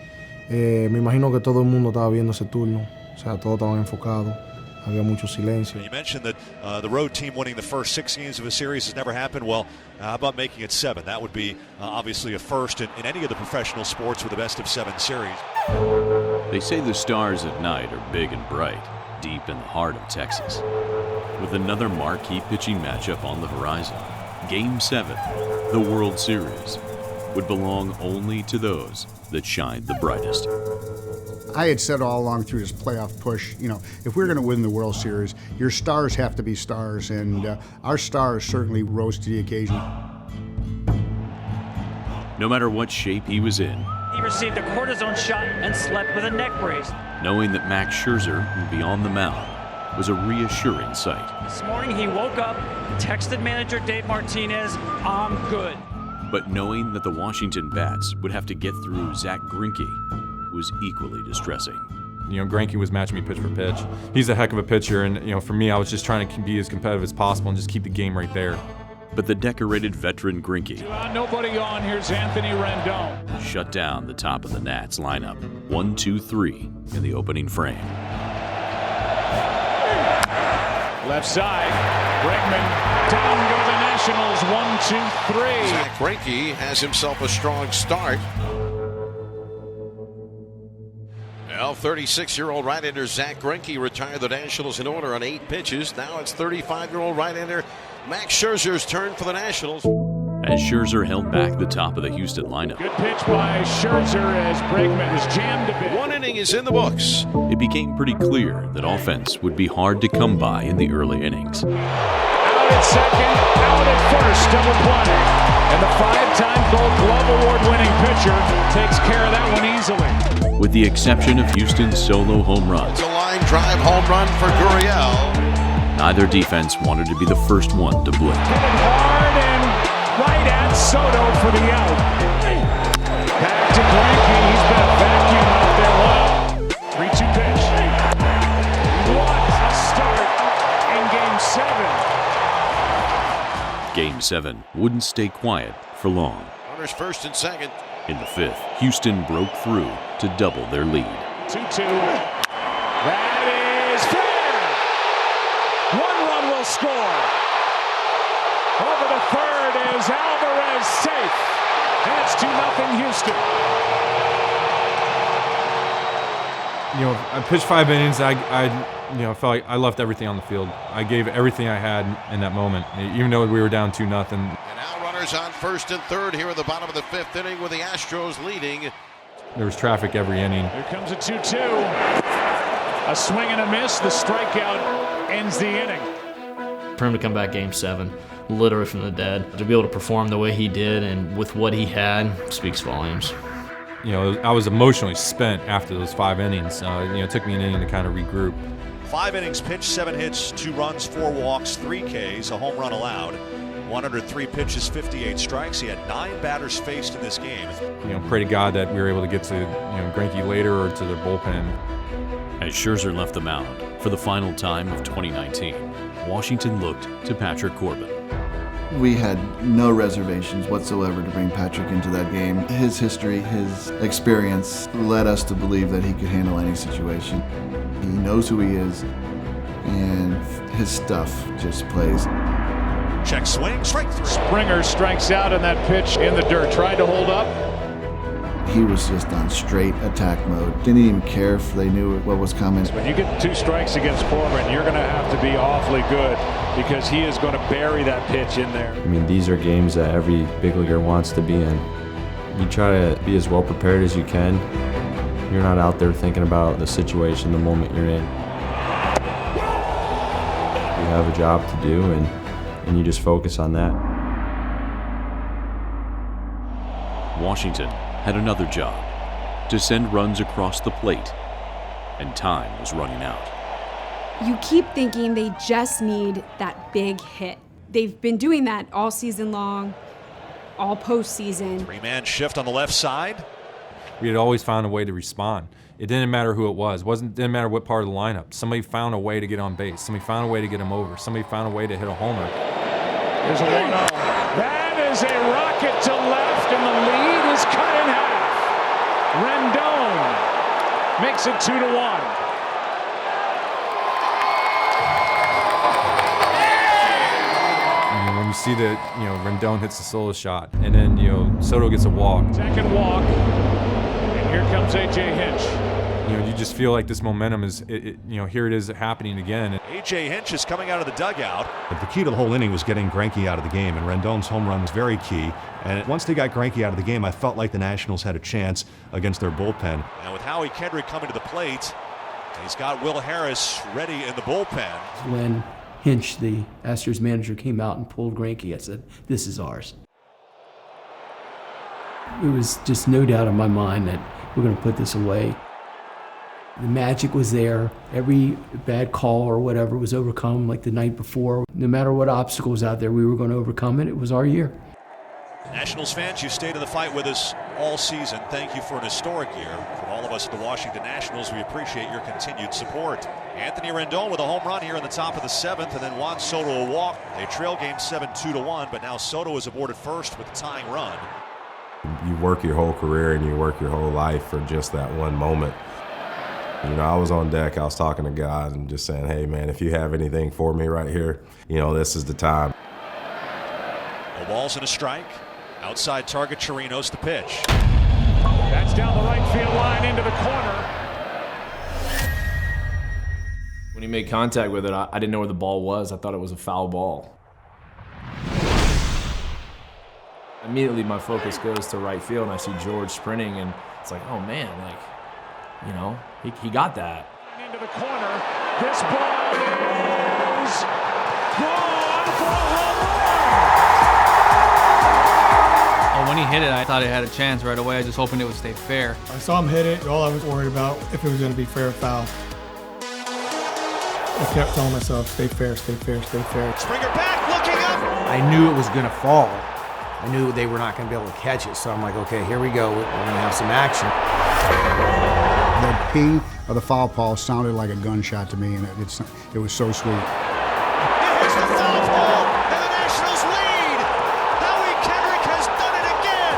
Me imagino que todo el mundo estaba viendo ese turno, o sea, todos estaban enfocados, había mucho silencio. You mentioned that the road team winning the first 6 games of a series has never happened. Well, how about making it 7? That would be obviously a first in any of the professional sports with a best-of-7 series. They say the stars at night are big and bright, deep in the heart of Texas. With another marquee pitching matchup on the horizon, Game 7, the World Series, would belong only to those that shine the brightest. I had said all along through this playoff push, you know, if we're going to win the World Series, your stars have to be stars, and our stars certainly rose to the occasion. No matter what shape he was in, he received a cortisone shot and slept with a neck brace. Knowing that Max Scherzer would be on the mound was a reassuring sight. This morning he woke up, texted manager Dave Martinez, "I'm good." But knowing that the Washington Bats would have to get through Zach Greinke was equally distressing. You know, Greinke was matching me pitch for pitch. He's a heck of a pitcher, and you know, for me, I was just trying to be as competitive as possible and just keep the game right there. But the decorated veteran Greinke, nobody on. Here's Anthony Rendon. Shut down the top of the Nats lineup. 1, 2, 3 in the opening frame. Left side, Bregman, down go the Nationals, 1, 2, 3. Zach Greinke has himself a strong start. Well, 36-year-old right-hander Zach Greinke retired the Nationals in order on 8 pitches. Now it's 35-year-old right-hander Max Scherzer's turn for the Nationals. As Scherzer held back the top of the Houston lineup. Good pitch by Scherzer as Bregman was jammed a bit. 1 inning is in the books. It became pretty clear that offense would be hard to come by in the early innings. Out at second, out at first, double play. And the 5-time Gold Glove Award-winning pitcher takes care of that one easily. With the exception of Houston's solo home runs. It's a line drive home run for Gurriel. Neither defense wanted to be the first one to blink. Hit it hard and right at Soto for the out. Back to Greinke. He's been a vacuum out there long. 3-2 pitch. What a start in Game 7. Game 7 wouldn't stay quiet for long. Runners first and second. In the 5th, Houston broke through to double their lead. 2-2. That is fair. 1 run will score. Over the third is Alvarez safe. And it's 2-0 Houston. You know, I pitched 5 innings. I felt like I left everything on the field. I gave everything I had in that moment, even though we were down 2-0. And now Runners on first and third here at the bottom of the fifth inning with the Astros leading. There was traffic every inning. Here comes a 2-2. A swing and a miss. The strikeout ends the inning. For him to come back Game 7, literally from the dead, to be able to perform the way he did and with what he had speaks volumes. You know, I was emotionally spent after those 5 innings. It took me an inning to kind of regroup. 5 innings pitched, 7 hits, 2 runs, 4 walks, 3 Ks, a home run allowed. 103 pitches, 58 strikes. He had 9 batters faced in this game. Pray to God that we were able to get to Greinke later or to their bullpen. As Scherzer left the mound for the final time of 2019, Washington looked to Patrick Corbin. We had no reservations whatsoever to bring Patrick into that game. His history, his experience led us to believe that he could handle any situation. He knows who he is, and his stuff just plays. Check swing, strike 3. Springer strikes out on that pitch in the dirt. Tried to hold up. He was just on straight attack mode. Didn't even care if they knew what was coming. When you get 2 strikes against Corbin, you're going to have to be awfully good because he is going to bury that pitch in there. I mean, these are games that every big leaguer wants to be in. You try to be as well prepared as you can. You're not out there thinking about the situation the moment you're in. You have a job to do, and you just focus on that. Washington had another job, to send runs across the plate, and time was running out. You keep thinking they just need that big hit. They've been doing that all season long, all postseason. 3-man shift on the left side. We had always found a way to respond. It didn't matter who it was. Didn't matter what part of the lineup. Somebody found a way to get on base. Somebody found a way to get him over. Somebody found a way to hit a homer. There's a 1-0. That is a rocket to left, and the lead is cut in half. Rendon makes it 2-1. When you see that, Rendon hits the solo shot, and then Soto gets a walk. Second walk, and here comes A.J. Hinch. You just feel like this momentum is, here it is happening again. A.J. Hinch is coming out of the dugout. But the key to the whole inning was getting Greinke out of the game, and Rendon's home run was very key. And once they got Greinke out of the game, I felt like the Nationals had a chance against their bullpen. And with Howie Kendrick coming to the plate, he's got Will Harris ready in the bullpen. When Hinch, the Astros manager, came out and pulled Greinke, I said, "This is ours." There was just no doubt in my mind that we're going to put this away. The magic was there. Every bad call or whatever was overcome like the night before. No matter what obstacle was out there, we were going to overcome it. It was our year. Nationals fans, you stayed in the fight with us all season. Thank you for an historic year. From all of us at the Washington Nationals, we appreciate your continued support. Anthony Rendon with a home run here in the top of the 7th, and then Juan Soto a walk. They trail Game 7 2-1, but now Soto is aboard at first with the tying run. You work your whole career and you work your whole life for just that one moment. I was on deck, I was talking to God and just saying, hey man, if you have anything for me right here, this is the time. No balls and a strike. Outside target, Chirinos the pitch. That's down the right field line into the corner. When he made contact with it, I didn't know where the ball was. I thought it was a foul ball. Immediately my focus goes to right field and I see George sprinting and it's like, oh man, he got that. Into the corner. This ball is gone for a home run. When he hit it, I thought it had a chance right away. I just hoping it would stay fair. I saw him hit it. All I was worried about if it was going to be fair or foul. I kept telling myself, stay fair, stay fair, stay fair. Springer back, looking up. I knew it was going to fall. I knew they were not going to be able to catch it. So I'm like, okay, here we go. We're going to have some action. The ping of the foul ball sounded like a gunshot to me, and it was so sweet. Here's the foul ball, and the Nationals lead. Howie Kendrick has done it again.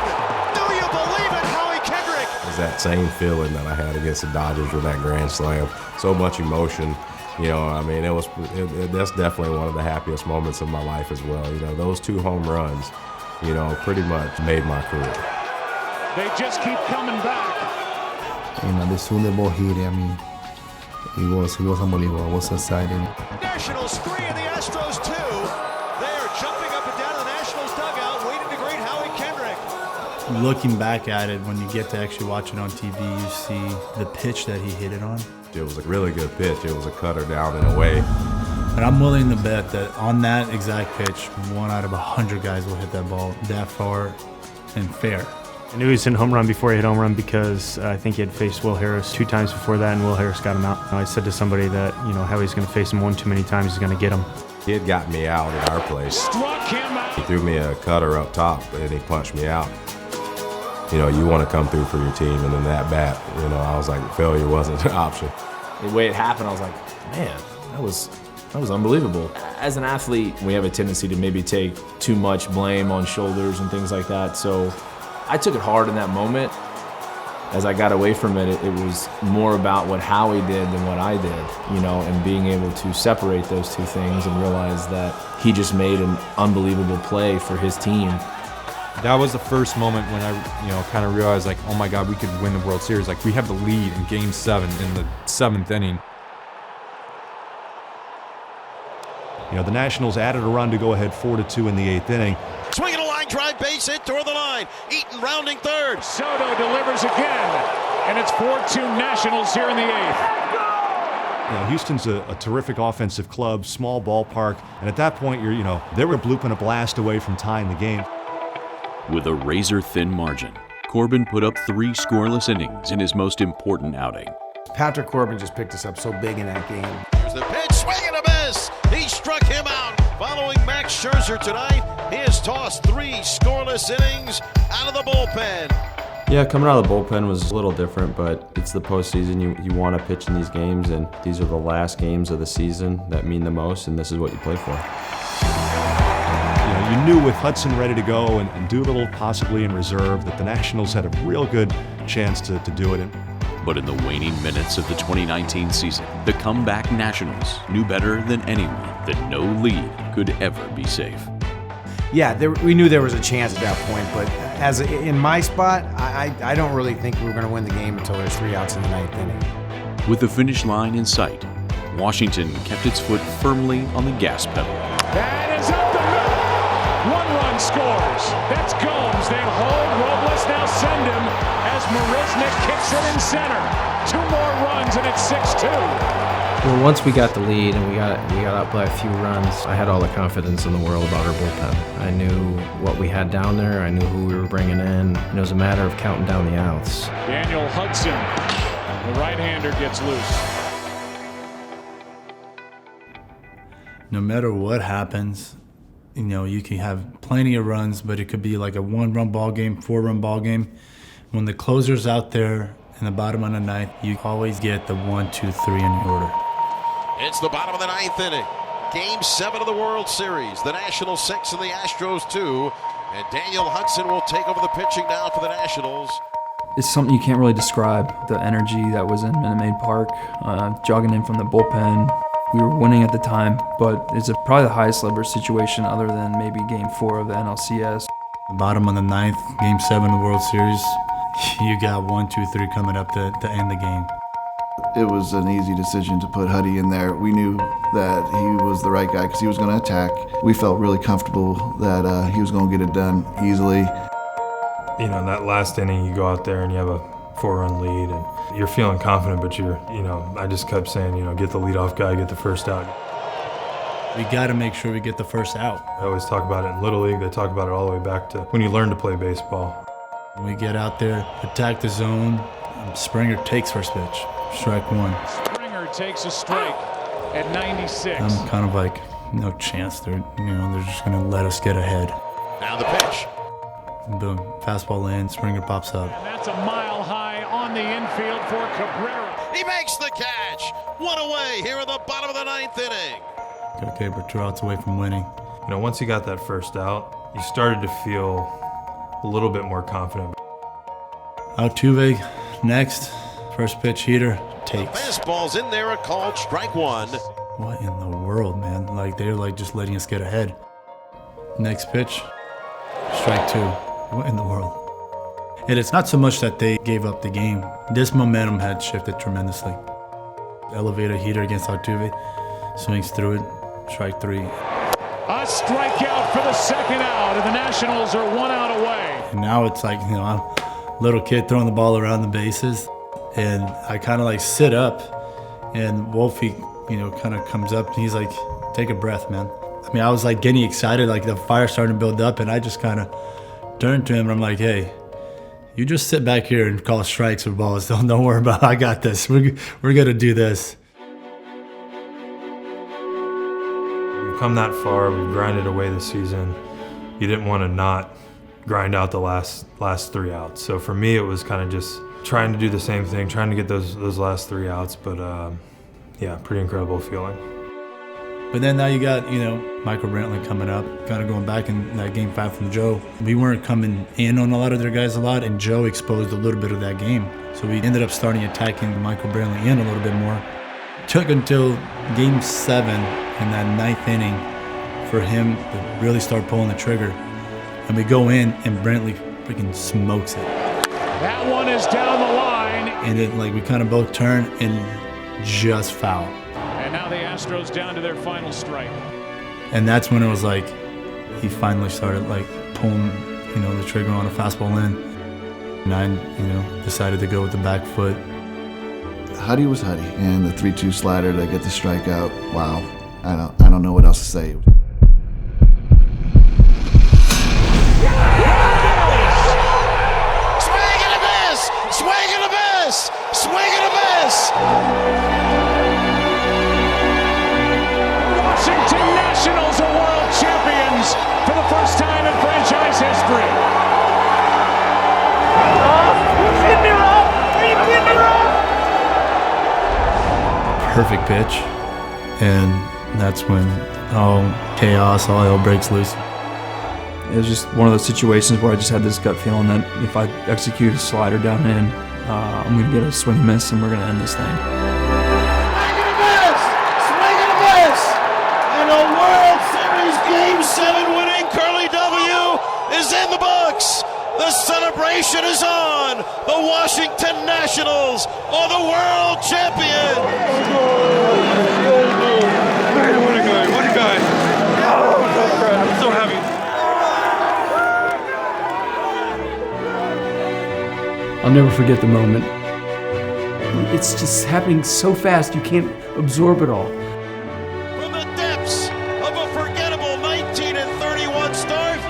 Do you believe it, Howie Kendrick? It's that same feeling that I had against the Dodgers with that grand slam. So much emotion. That's definitely one of the happiest moments of my life as well. Those 2 home runs, pretty much made my career. They just keep coming back. As soon as the ball hit, it was unbelievable. I was so excited. Nationals 3 and the Astros 2. They are jumping up and down in the Nationals dugout, waiting to Looking back at it, when you get to actually watch it on TV, you see the pitch that he hit it on. It was a really good pitch. It was a cutter down and away. And I'm willing to bet that on that exact pitch, 1 out of 100 guys will hit that ball that far and fair. I knew he was hitting home run before he hit home run because I think he had faced Will Harris 2 times before that, and Will Harris got him out. I said to somebody that, how he's going to face him one too many times, he's going to get him. He had gotten me out at our place. Struck him out. He threw me a cutter up top, and he punched me out. You want to come through for your team, and then that bat, I was like, failure wasn't an option. The way it happened, I was like, man, that was unbelievable. As an athlete, we have a tendency to maybe take too much blame on shoulders and things like that. So I took it hard in that moment. As I got away from it, it was more about what Howie did than what I did, and being able to separate those two things and realize that he just made an unbelievable play for his team. That was the first moment when I, kind of realized, like, oh my God, we could win the World Series. Like, we have the lead in Game 7 in the 7th inning. The Nationals added a run to go ahead 4-2 in the 8th inning. Swinging a line drive, base hit toward the line. Eaton rounding third. Soto delivers again, and it's 4-2 Nationals here in the 8th. Houston's a terrific offensive club, small ballpark, and at that point, they were blooping a blast away from tying the game. With a razor-thin margin, Corbin put up 3 scoreless innings in his most important outing. Patrick Corbin just picked us up so big in that game. Here's the pitch, swing and a miss. He struck him out. Following Max Scherzer tonight, he has tossed 3 scoreless innings out of the bullpen. Yeah, coming out of the bullpen was a little different, but it's the postseason. You want to pitch in these games, and these are the last games of the season that mean the most, and this is what you play for. You knew with Hudson ready to go and Doolittle possibly in reserve that the Nationals had a real good chance to do it. But in the waning minutes of the 2019 season, the comeback Nationals knew better than anyone that no lead could ever be safe. Yeah, we knew there was a chance at that point, but in my spot, I don't really think we were going to win the game until there's 3 outs in the 9th inning. With the finish line in sight, Washington kept its foot firmly on the gas pedal. That is up the middle. 1 run scores. That's Gomes. They hold. Robles now send him as Marisnick kicks it in center. 2 more runs and it's 6-2. Well, once we got the lead and we got out by a few runs, I had all the confidence in the world about our bullpen. I knew what we had down there. I knew who we were bringing in. And it was a matter of counting down the outs. Daniel Hudson, the right-hander, gets loose. No matter what happens, you can have plenty of runs, but it could be like a 1-run ball game, 4-run ball game. When the closer's out there in the bottom of the 9th, you always get the 1, 2, 3 in the order. It's the bottom of the 9th inning. Game 7 of the World Series. The Nationals 6 and the Astros 2. And Daniel Hudson will take over the pitching now for the Nationals. It's something you can't really describe. The energy that was in Minute Maid Park, jogging in from the bullpen. We were winning at the time, but it's probably the highest leverage situation other than maybe Game 4 of the NLCS. The bottom of the 9th, Game 7 of the World Series. You got 1, 2, 3 coming up to end the game. It was an easy decision to put Huddy in there. We knew that he was the right guy because he was going to attack. We felt really comfortable that he was going to get it done easily. In that last inning, you go out there and you have a 4-run lead, and you're feeling confident, but I just kept saying, get the leadoff guy, get the first out. We got to make sure we get the first out. I always talk about it in Little League. They talk about it all the way back to when you learn to play baseball. We get out there, attack the zone. Springer takes first pitch. Strike 1. Springer takes a strike at 96. I'm kind of like, no chance. They're just going to let us get ahead. Now the pitch. Boom. Fastball in. Springer pops up. And that's a mile high on the infield for Cabrera. He makes the catch. 1 away here in the bottom of the 9th inning. Okay, we're 2 outs away from winning. Once you got that first out, you started to feel a little bit more confident. Altuve next. First pitch heater takes. Fastball's in there, a called strike 1. What in the world, man? They're just letting us get ahead. Next pitch, strike 2. What in the world? And it's not so much that they gave up the game. This momentum had shifted tremendously. Elevator heater against Altuve, swings through it, strike 3. A strikeout for the second out, and the Nationals are 1 out away. And now it's like, I'm a little kid throwing the ball around the bases, and I kind of like sit up, and Wolfie, kind of comes up, and he's like, take a breath, man. I mean, I was like getting excited, like the fire starting to build up, and I just kind of turned to him, and I'm like, hey, you just sit back here and call strikes or balls. Don't worry about it. I got this. We're going to do this. We've come that far. We've grinded away this season. You didn't want to not grind out the last 3 outs. So for me, it was kind of just trying to do the same thing, trying to get those last 3 outs. But yeah, pretty incredible feeling. But then now you got, Michael Brantley coming up, kind of going back in that game 5 from Joe. We weren't coming in on a lot of their guys a lot, and Joe exposed a little bit of that game. So we ended up starting attacking Michael Brantley in a little bit more. Took until game 7 in that 9th inning for him to really start pulling the trigger. And we go in, and Brantley freaking smokes it. That one is down the line. And then, we kind of both turn and just foul. And now the Astros down to their final strike. And that's when it was like, he finally started pulling, the trigger on a fastball in. And I, decided to go with the back foot. Huddy was Huddy, and the 3-2 slider to get the strikeout. Wow, I don't know what else to say. Swing and a miss! Swing and a miss! Swing and a miss! Washington Nationals are world champions for the first time in franchise history. Perfect pitch, and that's when all chaos, all hell breaks loose. It was just one of those situations where I just had this gut feeling that if I execute a slider down in, I'm going to get a swing and miss, and we're going to end this thing. Swing and a miss! And a World Series Game 7 winning Curly W is in the books! The celebration is on! The Washington Nationals are the world champions! What a guy. I'm so happy. I'll never forget the moment. It's just happening so fast, you can't absorb it all. From the depths of a forgettable 19-31 start,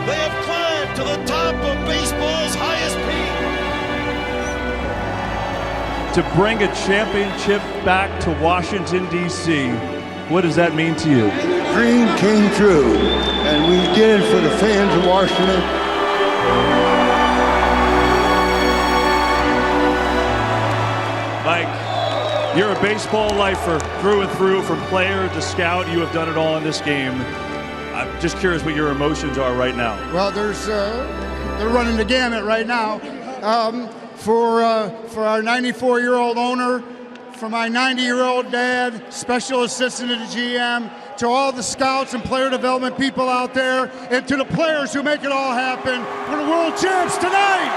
they have climbed to the top of baseball's highest peak. To bring a championship back to Washington, D.C., what does that mean to you? The dream came true, and we did it for the fans of Washington. Mike, you're a baseball lifer through and through, from player to scout. You have done it all in this game. I'm just curious what your emotions are right now. Well, they're running the gamut right now. For our 94-year-old owner, for my 90-year-old dad, special assistant to the GM, to all the scouts and player development people out there, and to the players who make it all happen. We're the world champs tonight!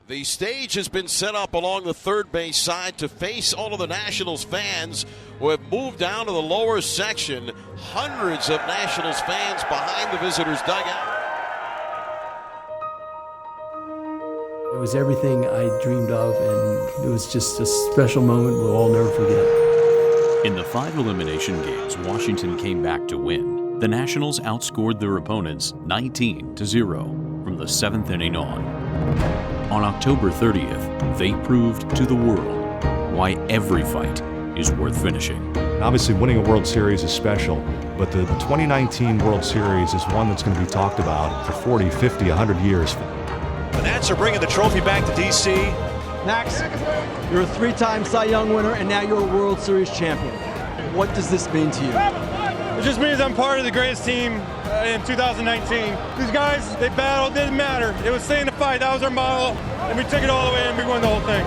The stage has been set up along the third base side to face all of the Nationals fans who have moved down to the lower section. Hundreds of Nationals fans behind the visitors' dugout. It was everything I dreamed of, and it was just a special moment we'll all never forget. In the 5 elimination games Washington came back to win, the Nationals outscored their opponents 19-0 from the 7th inning on. On October 30th, they proved to the world why every fight is worth finishing. Obviously, winning a World Series is special, but the 2019 World Series is one that's going to be talked about for 40, 50, 100 years. The Nats are bringing the trophy back to D.C. Max, you're a 3-time Cy Young winner, and now you're a World Series champion. What does this mean to you? It just means I'm part of the greatest team in 2019. These guys, they battled, didn't matter. It was stay in the fight, that was our model, and we took it all the way and we won the whole thing.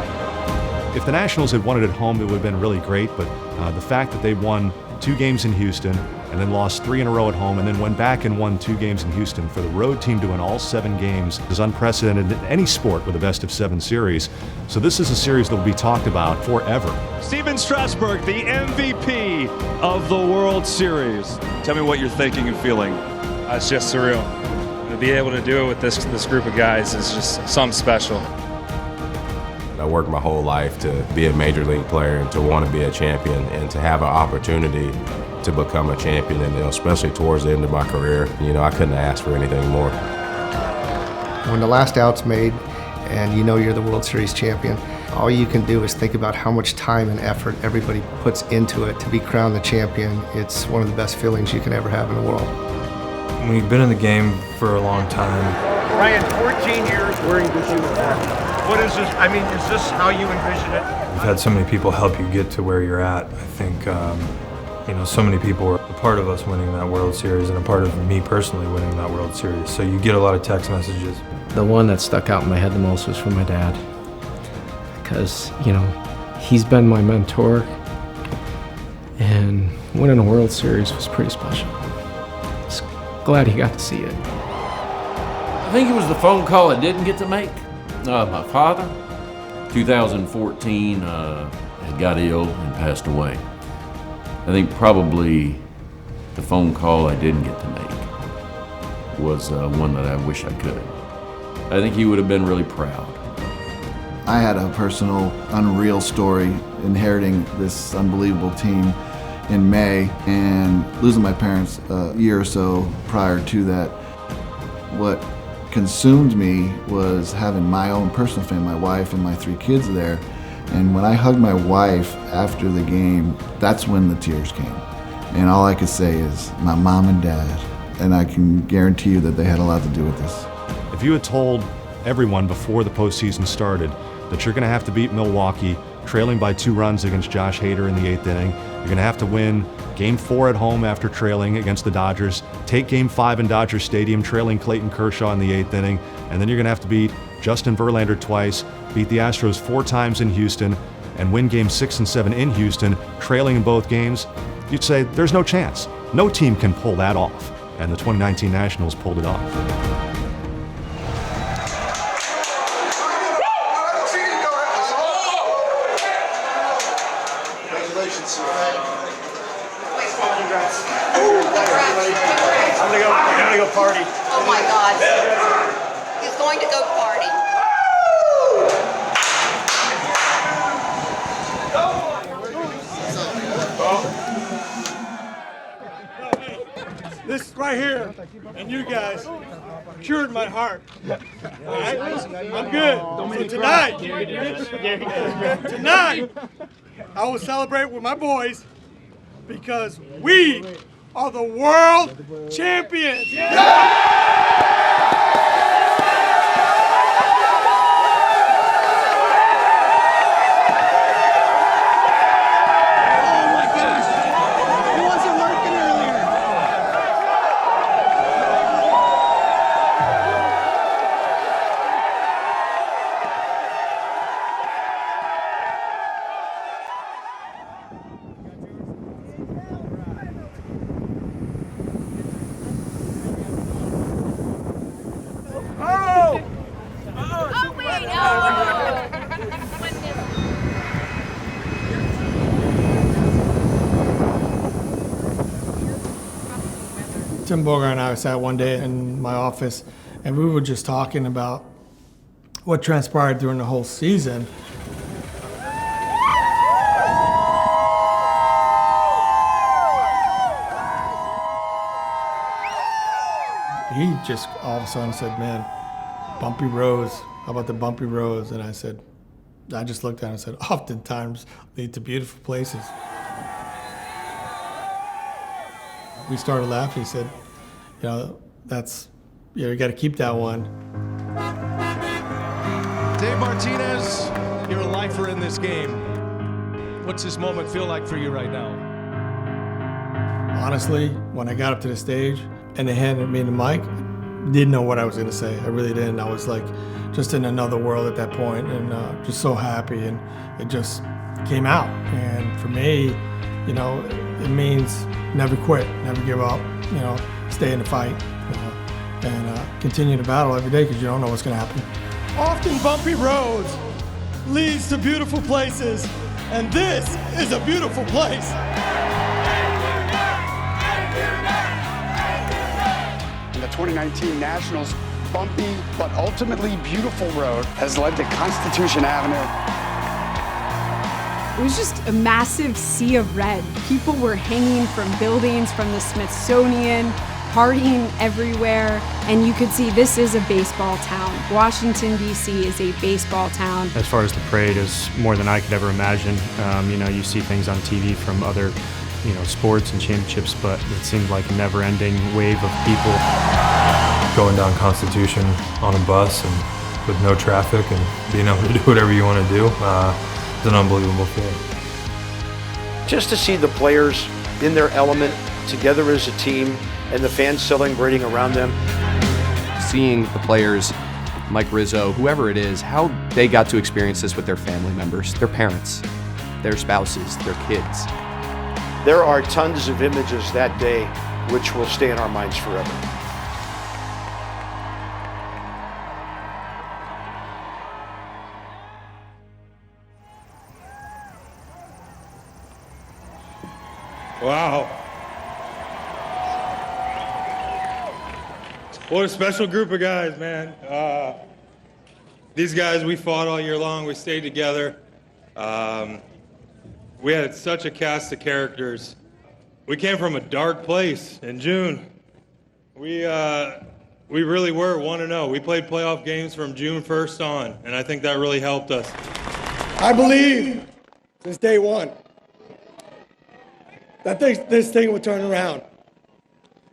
If the Nationals had won it at home, it would have been really great, but the fact that they won 2 games in Houston and then lost 3 in a row at home and then went back and won 2 games in Houston, for the road team to win all 7 games is unprecedented in any sport with a best-of-7 series. So this is a series that will be talked about forever. Steven Strasburg, the MVP of the World Series. Tell me what you're thinking and feeling. It's just surreal. To be able to do it with this group of guys is just something special. I worked my whole life to be a major league player and to want to be a champion and to have an opportunity to become a champion, and especially towards the end of my career, I couldn't ask for anything more. When the last out's made and you're the World Series champion, all you can do is think about how much time and effort everybody puts into it to be crowned the champion. It's one of the best feelings you can ever have in the world. When you've been in the game for a long time. Ryan, 14 years wearing this uniform. What is this? I mean, is this how you envision it? You've had so many people help you get to where you're at. I think, so many people were a part of us winning that World Series and a part of me personally winning that World Series. So you get a lot of text messages. The one that stuck out in my head the most was from my dad. Because, he's been my mentor. And winning a World Series was pretty special. Just glad he got to see it. I think it was the phone call I didn't get to make. My father, 2014, had got ill and passed away. I think probably the phone call I didn't get to make was one that I wish I could. I think he would have been really proud. I had a personal, unreal story inheriting this unbelievable team in May and losing my parents a year or so prior to that. What consumed me was having my own personal family, my wife and my 3 kids there. And when I hugged my wife after the game, that's when the tears came. And all I could say is my mom and dad, and I can guarantee you that they had a lot to do with this. If you had told everyone before the postseason started that you're going to have to beat Milwaukee, trailing by 2 runs against Josh Hader in the 8th inning, you're going to have to win Game 4 at home after trailing against the Dodgers, take Game 5 in Dodger Stadium, trailing Clayton Kershaw in the 8th inning, and then you're going to have to beat Justin Verlander twice, beat the Astros 4 times in Houston, and win Game 6 and 7 in Houston, trailing in both games, you'd say there's no chance. No team can pull that off. And the 2019 Nationals pulled it off. Congratulations, sir. Congrats. I'm gonna go party. Oh my God. He's going to go party. This right here, and you guys, cured my heart. All right? I'm good. So tonight, I will celebrate with my boys because we are the world champions. Tim Bogart and I sat one day in my office, and we were just talking about what transpired during the whole season. He just all of a sudden said, man, bumpy roads, how about the bumpy roads? And I just looked at him and said, oftentimes lead to beautiful places. We started laughing. He said, you know, you got to keep that one. Dave Martinez, you're a lifer in this game. What's this moment feel like for you right now? Honestly, when I got up to the stage and they handed me the mic, didn't know what I was going to say. I really didn't. I was like just in another world at that point, and just so happy, and it just came out. And for me, you know, it means never quit, never give up, you know, stay in the fight, and continue to battle every day because you don't know what's going to happen. Often bumpy roads leads to beautiful places, and this is a beautiful place. The 2019 Nationals' bumpy but ultimately beautiful road has led to Constitution Avenue. It was just a massive sea of red. People were hanging from buildings, from the Smithsonian, partying everywhere, and you could see this is a baseball town. Washington, D.C. is a baseball town. As far as the parade is more than I could ever imagine. You know, you see things on TV from other sports and championships, but it seemed like a never-ending wave of people. Going down Constitution on a bus and with no traffic and being able to do whatever you want to do is an unbelievable feeling. Just to see the players in their element, together as a team, and the fans celebrating around them. Seeing the players, Mike Rizzo, whoever it is, how they got to experience this with their family members, their parents, their spouses, their kids. There are tons of images that day which will stay in our minds forever. Wow. What a special group of guys, man. These guys, we fought all year long. We stayed together. We had such a cast of characters. We came from a dark place in June. We really were 1-0. We played playoff games from June 1st on, and I think that really helped us. I believe since day one that this thing would turn around.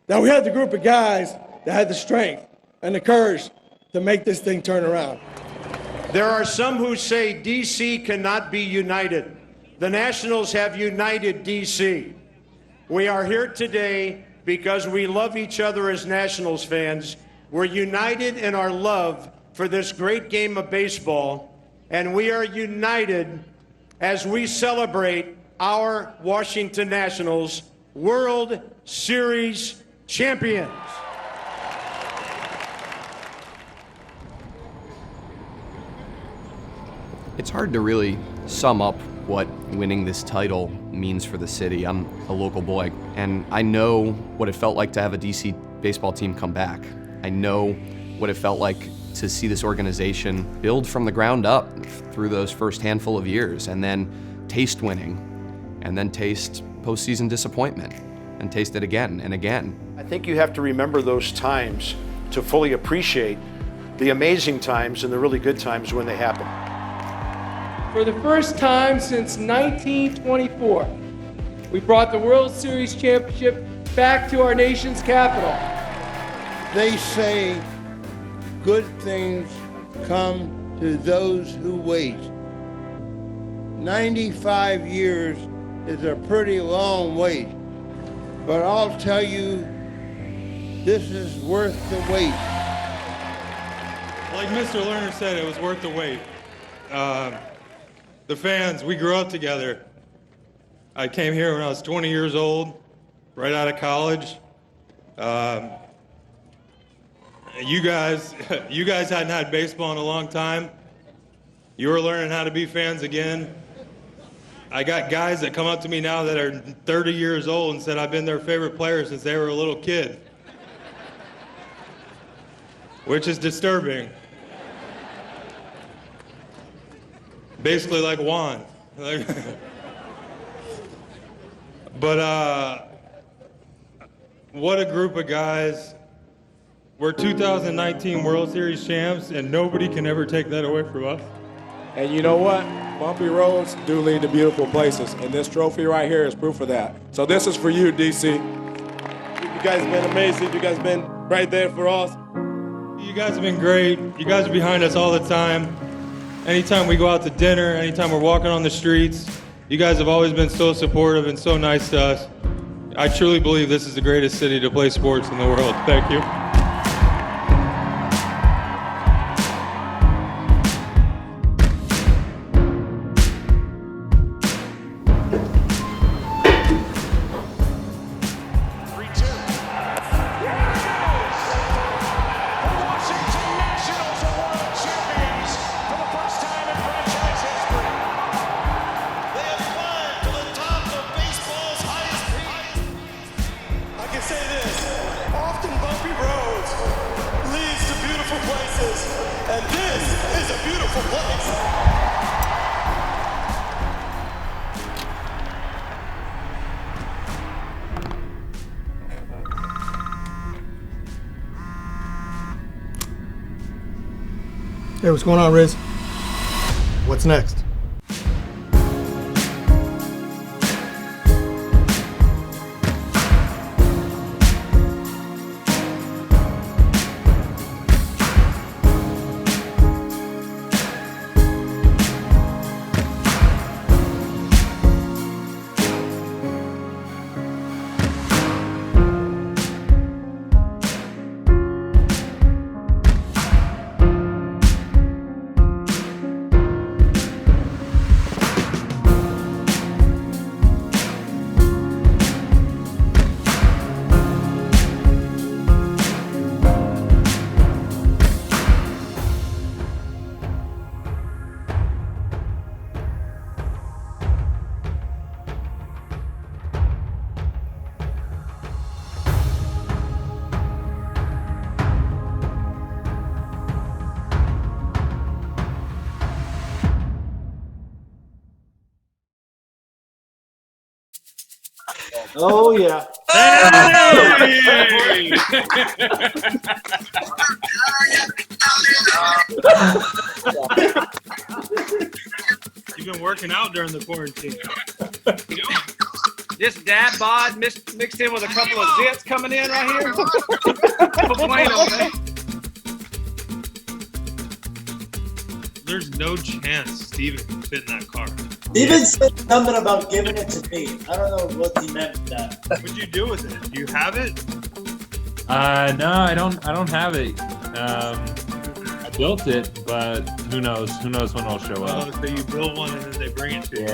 That we had the group of guys that had the strength and the courage to make this thing turn around. There are some who say D.C. cannot be united. The Nationals have united D.C. We are here today because we love each other as Nationals fans. We're united in our love for this great game of baseball, and we are united as we celebrate our Washington Nationals World Series champions. It's hard to really sum up what winning this title means for the city. I'm a local boy, and I know what it felt like to have a DC baseball team come back. I know what it felt like to see this organization build from the ground up through those first handful of years, and then taste winning, and then taste postseason disappointment, and taste it again and again. I think you have to remember those times to fully appreciate the amazing times and the really good times when they happen. For the first time since 1924, we brought the World Series championship back to our nation's capital. They say good things come to those who wait. 95 years is a pretty long wait, but I'll tell you, this is worth the wait. Like Mr. Lerner said, it was worth the wait. The fans, we grew up together. I came here when I was 20 years old, right out of college. You guys hadn't had baseball in a long time. You were learning how to be fans again. I got guys that come up to me now that are 30 years old and said I've been their favorite player since they were a little kid. which is disturbing. Basically like Juan. But what a group of guys. We're 2019 World Series champs, and nobody can ever take that away from us. And you know what? Bumpy roads do lead to beautiful places, and this trophy right here is proof of that. So this is for you, DC. You guys have been amazing. You guys have been right there for us. You guys have been great. You guys are behind us all the time. Anytime we go out to dinner, anytime we're walking on the streets, you guys have always been so supportive and so nice to us. I truly believe this is the greatest city to play sports in the world. Thank you. Hey, what's going on, Riz? What's next? Oh, yeah. Hey! You've been working out during the quarantine. This dad bod mixed in with a couple of zits coming in right here. There's no chance Steven can fit in that car. Steven said something about giving it to me. I don't know what he meant with that. What'd you do with it? Do you have it? No, I don't have it. I built it, but who knows? Who knows when it'll show up? So you build one and then they bring it to you.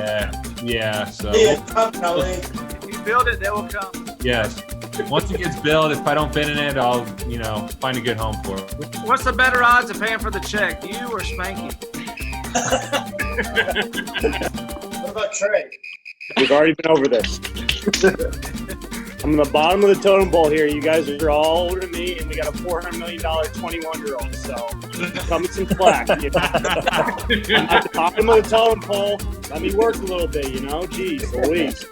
Yeah. So. If you build it, they will come. Yes. Once it gets built, if I don't fit in it, I'll find a good home for it. What's the better odds of paying for the check, you or Spanky? What about Trey? We've already been over this. I'm in the bottom of the totem pole here. You guys are all older than me, and we got a $400 million 21-year-old. So come with some slack. I'm at the bottom of the totem pole. Let me work a little bit, Jeez, Louise.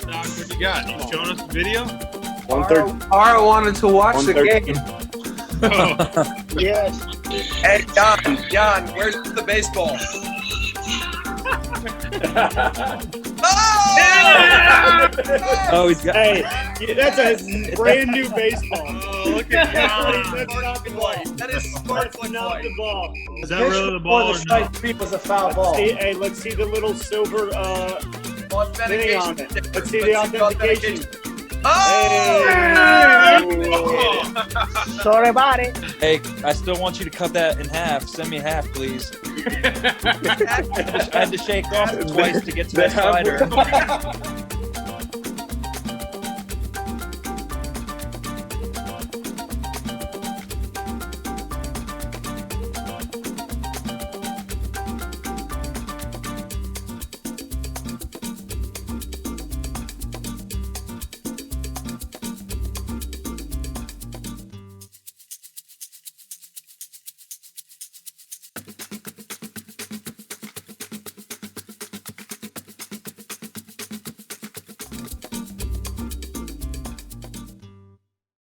Doc, what you got? You showing us the video? 130. Ara wanted to watch the game. Yes. Hey, John, where's the baseball? Oh, he's got. Hey, that's a brand new baseball. Oh, look at John. That's not the ball. That is sparkling not white. the ball. Is that really the ball? The strike three was a foul ball. Let's see the little silver thing on it. Let's see the authentication. Oh! Sorry about it. Hey, I still want you to cut that in half. Send me half, please. I had to shake off it twice to get to that slider.